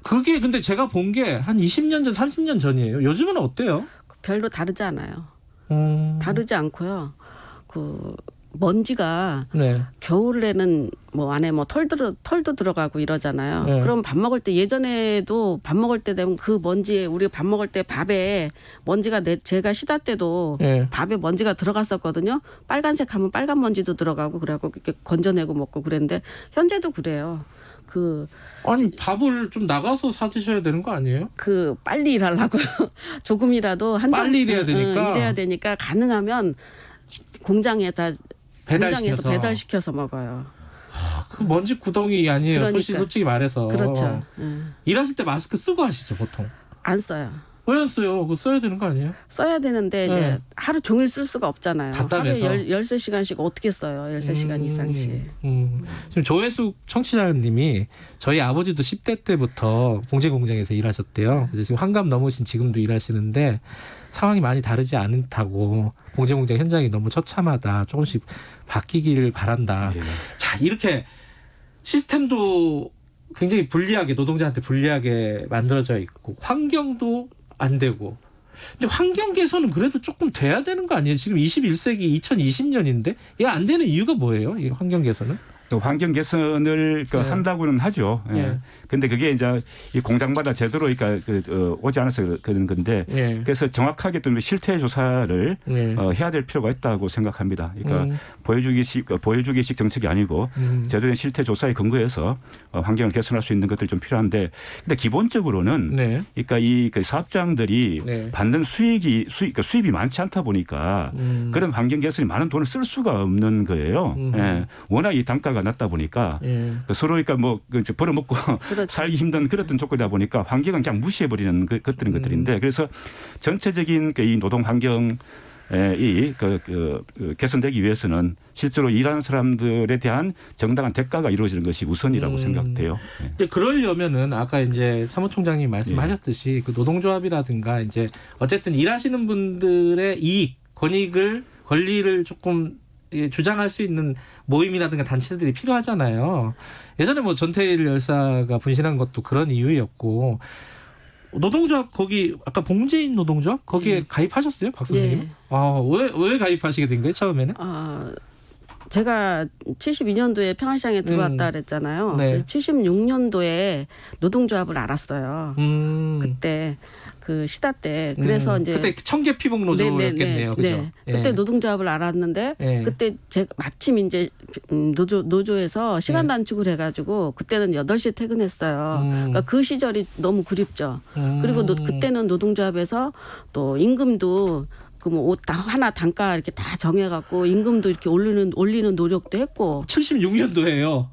그게 근데 제가 본 게 한 20년 전, 30년 전이에요. 요즘은 어때요? 별로 다르지 않아요. 다르지 않고요. 그 먼지가 겨울에는 뭐 안에 뭐 털도 들어가고 이러잖아요. 그럼 밥 먹을 때 예전에도 밥 먹을 때 되면 그 먼지에 우리가 밥 먹을 때 밥에 먼지가 제가 시다 때도 밥에 먼지가 들어갔었거든요. 빨간색 하면 빨간 먼지도 들어가고 그래갖고 이렇게 건져내고 먹고 그랬는데 현재도 그래요. 아니 밥을 좀 나가서 사 드셔야 되는 거 아니에요? 빨리 일하려고 조금이라도 빨리 일해야 되니까 일해야 되니까 가능하면 공장에서 배달시켜서 먹어요. 그 먼지 구덩이 아니에요. 그러니까. 솔직히 말해서. 그렇죠. 일하실 때 마스크 쓰고 하시죠 보통? 안 써요. 왜 안 써요? 그거 써야 되는 거 아니에요? 써야 되는데 이제 하루 종일 쓸 수가 없잖아요. 답답해서. 하루에 13시간씩 어떻게 써요? 13시간 이상씩. 지금 조혜숙 청취자님이 저희 아버지도 10대 때부터 봉제 공장에서 일하셨대요. 그래서 지금 환갑 넘으신 지금도 일하시는데 상황이 많이 다르지 않다고 봉제 공장 현장이 너무 처참하다. 조금씩 바뀌기를 바란다. 자, 이렇게 시스템도 굉장히 불리하게 노동자한테 불리하게 만들어져 있고 환경도 안 되고. 근데 환경 개선은 그래도 조금 돼야 되는 거 아니에요? 지금 21세기 2020년인데 이게 안 되는 이유가 뭐예요? 이 환경 개선은? 환경 개선을 한다고는 하죠. 그런데 그게 이제 이 공장마다 제대로 오지 않아서 그런 건데 그래서 정확하게 또 실태 조사를 해야 될 필요가 있다고 생각합니다. 그러니까 보여주기식 정책이 아니고 제대로 된 실태 조사에 근거해서 환경을 개선할 수 있는 것들이 좀 필요한데, 근데 기본적으로는 그러니까 이 사업장들이 받는 수입이 많지 않다 보니까 그런 환경 개선에 많은 돈을 쓸 수가 없는 거예요. 워낙 이 단가가 낮다 보니까 서로 뭐 벌어먹고 살기 힘든 그랬던 조건이다 보니까 환경은 그냥 무시해버리는 것들인데, 그래서 전체적인 이 노동 환경 이 개선되기 위해서는 실제로 일하는 사람들에 대한 정당한 대가가 이루어지는 것이 우선이라고 생각돼요. 이제 그러려면은 아까 이제 사무총장님 말씀하셨듯이 그 노동조합이라든가 이제 어쨌든 일하시는 분들의 권리를 조금 주장할 수 있는 모임이라든가 단체들이 필요하잖아요. 예전에 뭐 전태일 열사가 분신한 것도 그런 이유였고, 노동조합 거기 아까 봉제인 노동조합 거기에 가입하셨어요, 박 선생님? 왜 가입하시게 된 거예요, 처음에는? 제가 72년도에 평화시장에 들어왔다 그랬잖아요. 76년도에 노동조합을 알았어요. 그때 그 시다 때. 그래서 이제 그때 청계 피복 노조였겠네요. 그죠? 그때 노동조합을 알았는데 그때 제가 마침 이제 노조에서 시간 단축을 해가지고 그때는 8시에 퇴근했어요. 그러니까 그 시절이 너무 그립죠. 그리고 그때는 노동조합에서 또 임금도 뭐 옷 하나 단가 이렇게 다 정해갖고 임금도 이렇게 올리는 노력도 했고. 76년도에요.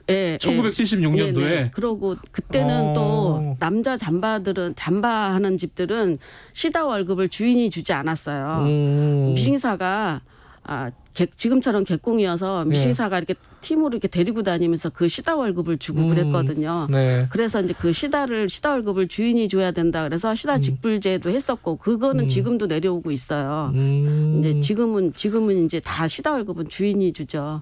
예, 1976년도에. 네. 그러고 그때는 또 남자 잠바하는 집들은 시다 월급을 주인이 주지 않았어요. 미싱사가 지금처럼 개공이어서 미싱사가 이렇게 팀으로 이렇게 데리고 다니면서 그 시다 월급을 주고 그랬거든요. 그래서 이제 그 시다 월급을 주인이 줘야 된다. 그래서 시다 직불제도 했었고, 그거는 지금도 내려오고 있어요. 이제 지금은 이제 다 시다 월급은 주인이 주죠.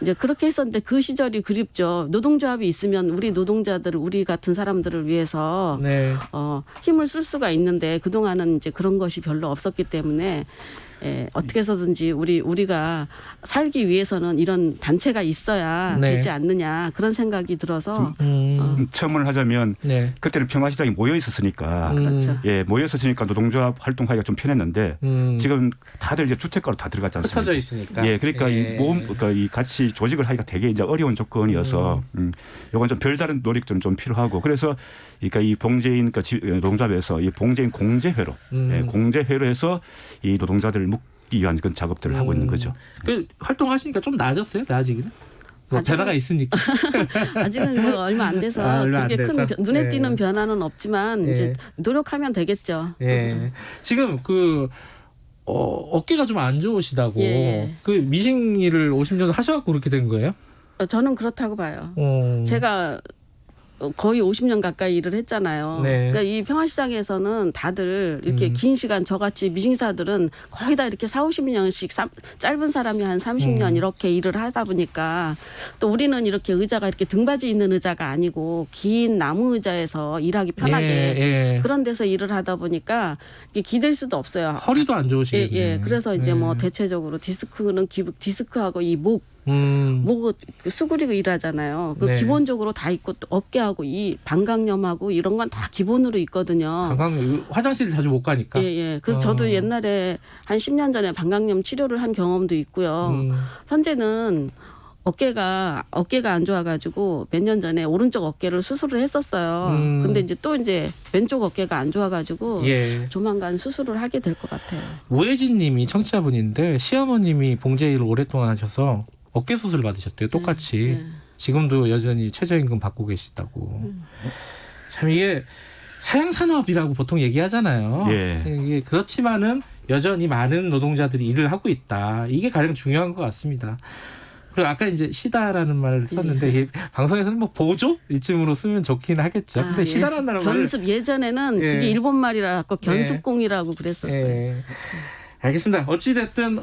이제 그렇게 했었는데 그 시절이 그립죠. 노동조합이 있으면 우리 노동자들, 우리 같은 사람들을 위해서 힘을 쓸 수가 있는데 그동안은 이제 그런 것이 별로 없었기 때문에. 어떻게 해서든지 우리가 살기 위해서는 이런 단체가 있어야 되지 않느냐, 그런 생각이 들어서 첨언을 하자면 그때는 평화시장이 모여 있었으니까 모여 있었으니까 노동조합 활동하기가 좀 편했는데 지금 다들 이제 주택가로 다 들어갔지 않습니까? 흩어져 있으니까. 그러니까 이 같이 조직을 하기가 되게 이제 어려운 조건이어서 이건 좀 별다른 노력이 좀 필요하고, 그래서 그러니까 이 봉제인 노동조합에서 이 봉제인 공제회로 공제회로 해서 이 노동자들을 묶기 위한 그런 작업들을 하고 있는 거죠. 그 활동하시니까 좀 나아졌어요? 나아지기는? 변화가 있으니까. 아직은 뭐 얼마 안 돼서 그렇게 큰 눈에 띄는 변화는 없지만 이제 노력하면 되겠죠. 지금 어깨가 좀 안 좋으시다고 그 미싱 일을 50년 하셔갖고 그렇게 된 거예요? 저는 그렇다고 봐요. 제가 거의 50년 가까이 일을 했잖아요. 그러니까 이 평화시장에서는 다들 이렇게 긴 시간, 저같이 미싱사들은 거의 다 이렇게 40-50년씩 짧은 사람이 한 30년 이렇게 일을 하다 보니까, 또 우리는 이렇게 의자가 이렇게 등받이 있는 의자가 아니고 긴 나무 의자에서 일하기 편하게 그런 데서 일을 하다 보니까 이게 기댈 수도 없어요. 허리도 안 좋으시겠네요. 그래서 이제 뭐 대체적으로 디스크하고 이 목 수그리고 일하잖아요. 기본적으로 다 있고, 또 어깨하고 이 방광염하고 이런 건 다 기본으로 있거든요. 화장실 자주 못 가니까. 그래서 저도 옛날에 한 10년 전에 방광염 치료를 한 경험도 있고요. 현재는 어깨가 안 좋아가지고 몇 년 전에 오른쪽 어깨를 수술을 했었어요. 근데 이제 또 왼쪽 어깨가 안 좋아가지고 조만간 수술을 하게 될 것 같아요. 우혜진님이 청취자분인데 시어머님이 봉제 일을 오랫동안 하셔서 어깨 수술 받으셨대요. 똑같이. 지금도 여전히 최저임금 받고 계시다고. 참 이게 사양산업이라고 보통 얘기하잖아요. 이게 그렇지만은 여전히 많은 노동자들이 일을 하고 있다. 이게 가장 중요한 것 같습니다. 그리고 아까 이제 시다라는 말을 썼는데 방송에서는 뭐 보조 이쯤으로 쓰면 좋긴 하겠죠. 근데 시다라는 견습, 예전에는 그게 일본 말이라고 견습공이라고 그랬었어요. 알겠습니다. 어찌됐든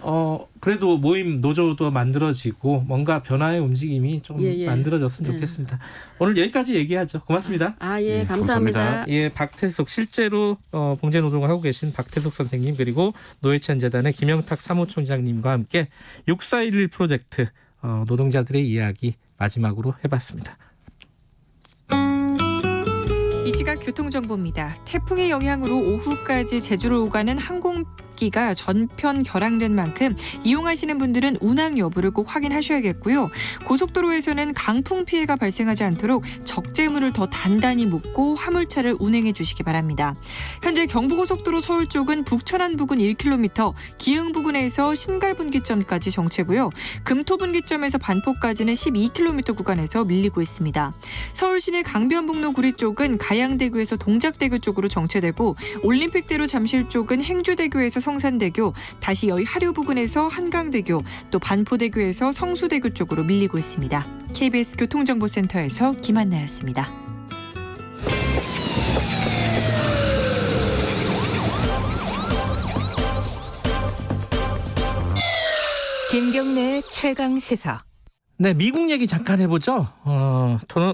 그래도 모임 노조도 만들어지고 뭔가 변화의 움직임이 좀 만들어졌으면 좋겠습니다. 오늘 여기까지 얘기하죠. 고맙습니다. 감사합니다. 박태석, 실제로 봉제 노동을 하고 계신 박태석 선생님, 그리고 노회찬 재단의 김영탁 사무총장님과 함께 6411 프로젝트 노동자들의 이야기 마지막으로 해봤습니다. 이 시각 교통정보입니다. 태풍의 영향으로 오후까지 제주로 오가는 항공기가 전편 결항된 만큼 이용하시는 분들은 운항 여부를 꼭 확인하셔야겠고요. 고속도로에서는 강풍 피해가 발생하지 않도록 적재물을 더 단단히 묶고 화물차를 운행해 주시기 바랍니다. 현재 경부고속도로 서울 쪽은 북천안 부근 1km, 기흥 부근에서 신갈분기점까지 정체고요. 금토분기점에서 반포까지는 12km 구간에서 밀리고 있습니다. 서울시내 강변북로 구리 쪽은 가양대교에서 동작대교 쪽으로 정체되고 올림픽대로 잠실 쪽은 행주대교에서 성산대교, 다시 여의 하류 부근에서 한강대교, 또 반포대교에서 성수대교 쪽으로 밀리고 있습니다. KBS 교통정보센터에서 김한나였습니다. 김경래의 최강시사. 네, 미국 얘기 잠깐 해보죠.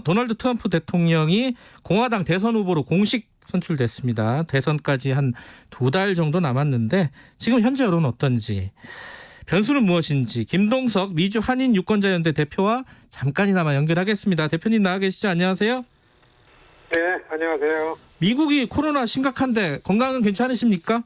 도널드 트럼프 대통령이 공화당 대선 후보로 공식 선출됐습니다. 대선까지 한 2달 정도 남았는데 지금 현재 여론은 어떤지, 변수는 무엇인지 김동석 미주 한인 유권자연대 대표와 잠깐이나마 연결하겠습니다. 대표님 나와 계시죠? 안녕하세요. 네, 안녕하세요. 미국이 코로나 심각한데 건강은 괜찮으십니까?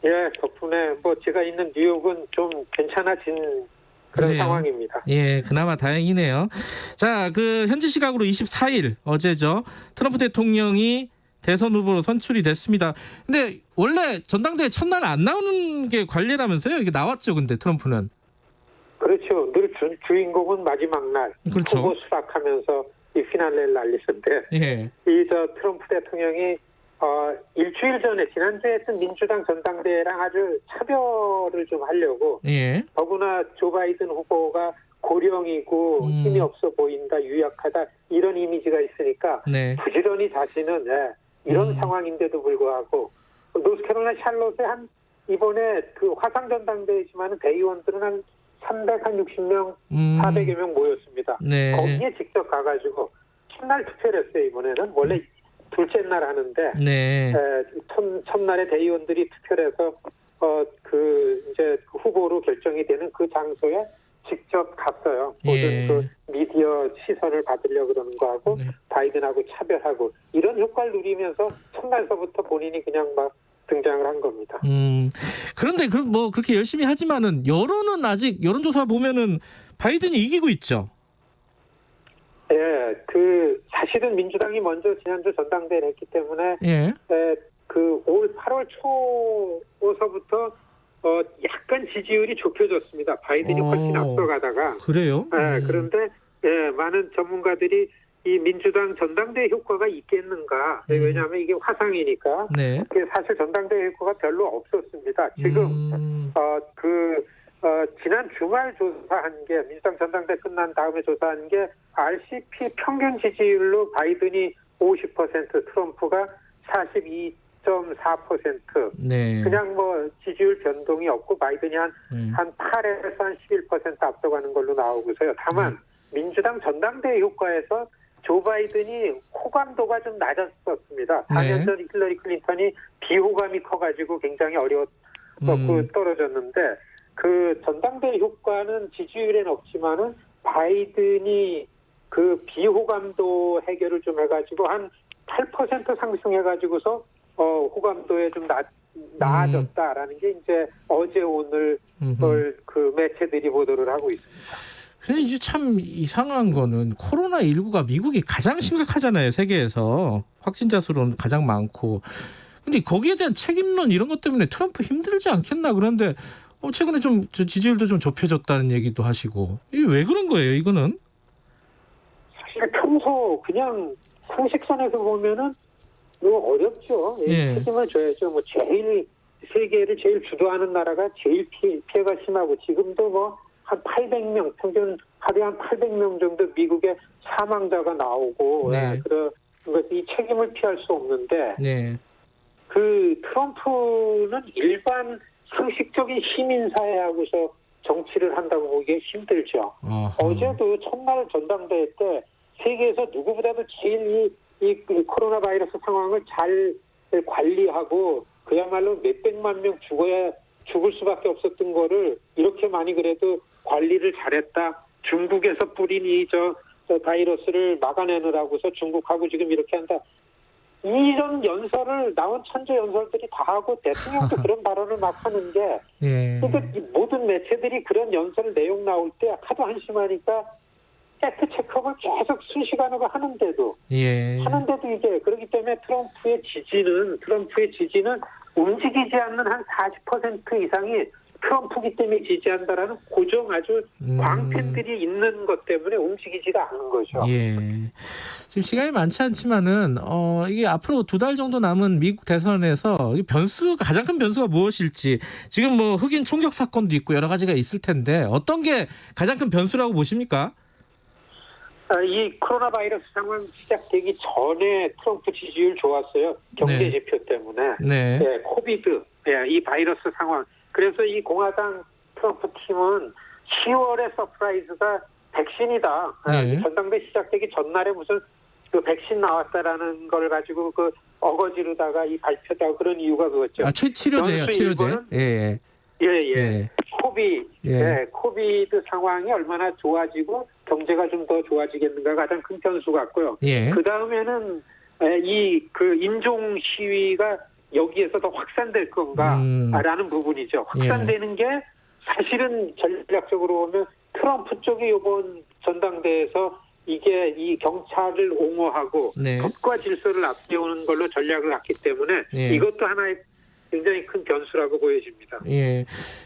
예, 덕분에 제가 있는 뉴욕은 좀 괜찮아진 그런 그래요. 상황입니다. 예, 그나마 다행이네요. 자, 현지 시각으로 24일 어제죠. 트럼프 대통령이 대선 후보로 선출이 됐습니다. 근데 원래 전당대회 첫날 안 나오는 게 관례라면서요? 이게 나왔죠, 근데 트럼프는. 그렇죠. 늘 주인공은 마지막 날 그렇죠. 후보 수락하면서 이 피날레를 날리는데, 예. 트럼프 대통령이 일주일 전에 지난주에 했던 민주당 전당대회랑 아주 차별을 좀 하려고, 예. 더구나 조 바이든 후보가 고령이고 힘이 없어 보인다, 유약하다 이런 이미지가 있으니까 네. 부지런히 자신은 이런 상황인데도 불구하고 노스캐롤라이나 샬롯에 이번에 그 화상 전당대회지만은 대의원들은 한 360명, 400여 명 모였습니다. 네. 거기에 직접 가가지고 첫날 투표를 했어요. 이번에는 원래 둘째 날 하는데 네. 첫날에 대의원들이 투표를 해서 이제 후보로 결정이 되는 그 장소에 직접 갔어요. 모든 예. 그 미디어 시선을 받으려고 그러는 거하고 바이든하고 차별하고 이런 효과를 누리면서 첫날서부터 본인이 그냥 막 등장을 한 겁니다. 그런데 그렇게 열심히 하지만은 여론은 아직 여론조사 보면은 바이든이 이기고 있죠. 예, 사실은 민주당이 먼저 지난주 전당대회를 했기 때문에 예. 올 8월 초서부터 약간 지지율이 좁혀졌습니다. 바이든이 훨씬 앞서가다가. 그래요? 그런데 많은 전문가들이 이 민주당 전당대회 효과가 있겠는가? 왜냐하면 이게 화상이니까. 네. 사실 전당대회 효과가 별로 없었습니다. 지금 지난 주말 조사한 게 민주당 전당대회 끝난 다음에 조사한 게 RCP 평균 지지율로 바이든이 50%, 트럼프가 42.4%. 네. 그냥 지지율 변동이 없고 바이든이 한 8에서 한 11% 앞서가는 걸로 나오고서요. 다만 민주당 전당대회 효과에서 조 바이든이 호감도가 좀 낮았었습니다. 4년 전 힐러리 클린턴이 비호감이 커가지고 굉장히 어려웠고 떨어졌는데 그 전당대회 효과는 지지율에는 없지만은 바이든이 그 비호감도 해결을 좀 해가지고 한 8% 상승해가지고서 호감도에 좀 나아졌다라는 게 이제 어제 오늘 그 매체들이 보도를 하고 있습니다. 근데 이제 참 이상한 거는 코로나19가 미국이 가장 심각하잖아요. 세계에서 확진자 수로는 가장 많고. 근데 거기에 대한 책임론 이런 것 때문에 트럼프 힘들지 않겠나. 그런데 최근에 좀 지지율도 좀 좁혀졌다는 얘기도 하시고. 이게 왜 그런 거예요, 이거는? 사실 평소 그냥 상식선에서 보면은 어렵죠. 예. 책임을 져야죠. 세계를 제일 주도하는 나라가 제일 피해가 심하고 지금도 한 800명, 평균 하루에 한 800명 정도 미국의 사망자가 나오고, 네. 그런 것이 이 책임을 피할 수 없는데, 네. 트럼프는 일반 상식적인 시민사회하고서 정치를 한다고 보기 힘들죠. 어제도 첫날 전당대회 때 세계에서 누구보다도 제일 이 코로나 바이러스 상황을 잘 관리하고 그야말로 몇백만 명 죽을 수밖에 없었던 거를 이렇게 많이 그래도 관리를 잘했다. 중국에서 뿌린 저 바이러스를 막아내느라고서 중국하고 지금 이렇게 한다. 이런 연설을 나온 천재 연설들이 다 하고 대통령도 그런 발언을 막 하는 게 그러니까 모든 매체들이 그런 연설 내용 나올 때 하도 한심하니까 팩트 체크업을 계속 순시간으로 하는데도 이게 그렇기 때문에 트럼프의 지지는 움직이지 않는 한 40% 이상이 트럼프기 때문에 지지한다라는 고정 아주 광팬들이 있는 것 때문에 움직이지가 않는 거죠. 지금 시간이 많지 않지만은 이게 앞으로 2달 정도 남은 미국 대선에서 가장 큰 변수가 무엇일지 지금 뭐 흑인 총격 사건도 있고 여러 가지가 있을 텐데 어떤 게 가장 큰 변수라고 보십니까? 이 코로나 바이러스 상황 시작되기 전에 트럼프 지지율 좋았어요. 경제 지표 때문에. 코비드, 이 바이러스 상황. 그래서 이 공화당 트럼프 팀은 10월의 서프라이즈가 백신이다. 전당대 시작되기 전날에 무슨 그 백신 나왔다라는 걸 가지고 그 어거지로다가 이 발표다 그런 이유가 그거죠. 치료제요, 치료제. 코비드 상황이 얼마나 좋아지고 경제가 좀 더 좋아지겠는가 가장 큰 변수 같고요. 그 다음에는 그 인종 시위가 여기에서 더 확산될 건가라는 부분이죠. 확산되는 게 사실은 전략적으로 보면 트럼프 쪽이 이번 전당대회에서 이게 이 경찰을 옹호하고 법과 질서를 앞세우는 걸로 전략을 갖기 때문에 이것도 하나의 굉장히 큰 변수라고 보여집니다.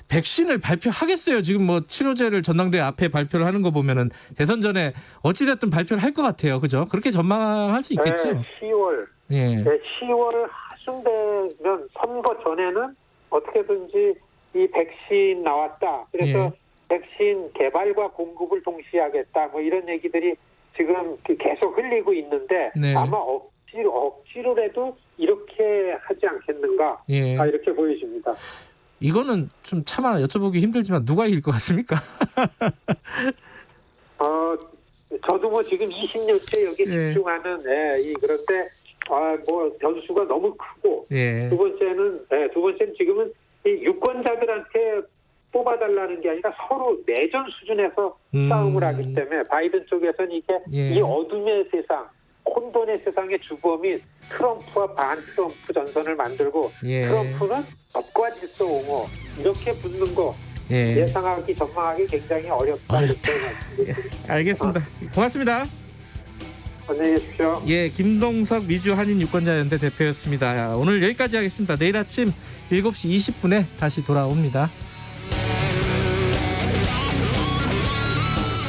백신을 발표하겠어요. 지금 뭐 치료제를 전당대회 앞에 발표를 하는 거 보면은 대선 전에 어찌됐든 발표를 할 것 같아요. 그죠? 그렇게 전망할 수 있겠죠. 10월. 10월 하순되면 선거 전에는 어떻게든지 이 백신 나왔다. 그래서 백신 개발과 공급을 동시에 하겠다. 뭐 이런 얘기들이 지금 계속 흘리고 있는데 아마 억지로라도 이렇게 하지 않겠는가 이렇게 보여집니다. 이거는 좀 차마 여쭤보기 힘들지만 누가 이길 것 같습니까? 저도 뭐 지금 20년째 여기 집중하는 그런데 뭐 변수가 너무 크고 두 번째는 지금은 이 유권자들한테 뽑아달라는 게 아니라 서로 내전 수준에서 싸움을 하기 때문에 바이든 쪽에서는 이게 이 어둠의 세상, 혼돈의 세상의 주범인 트럼프와 반트럼프 전선을 만들고 트럼프는 법과 질서 옹호 이렇게 붙는 거 예상하기 전망하기 굉장히 어렵다. 알겠습니다. 고맙습니다. 안녕히 계십시오. 김동석 미주 한인 유권자연대 대표였습니다. 오늘 여기까지 하겠습니다. 내일 아침 7시 20분에 다시 돌아옵니다.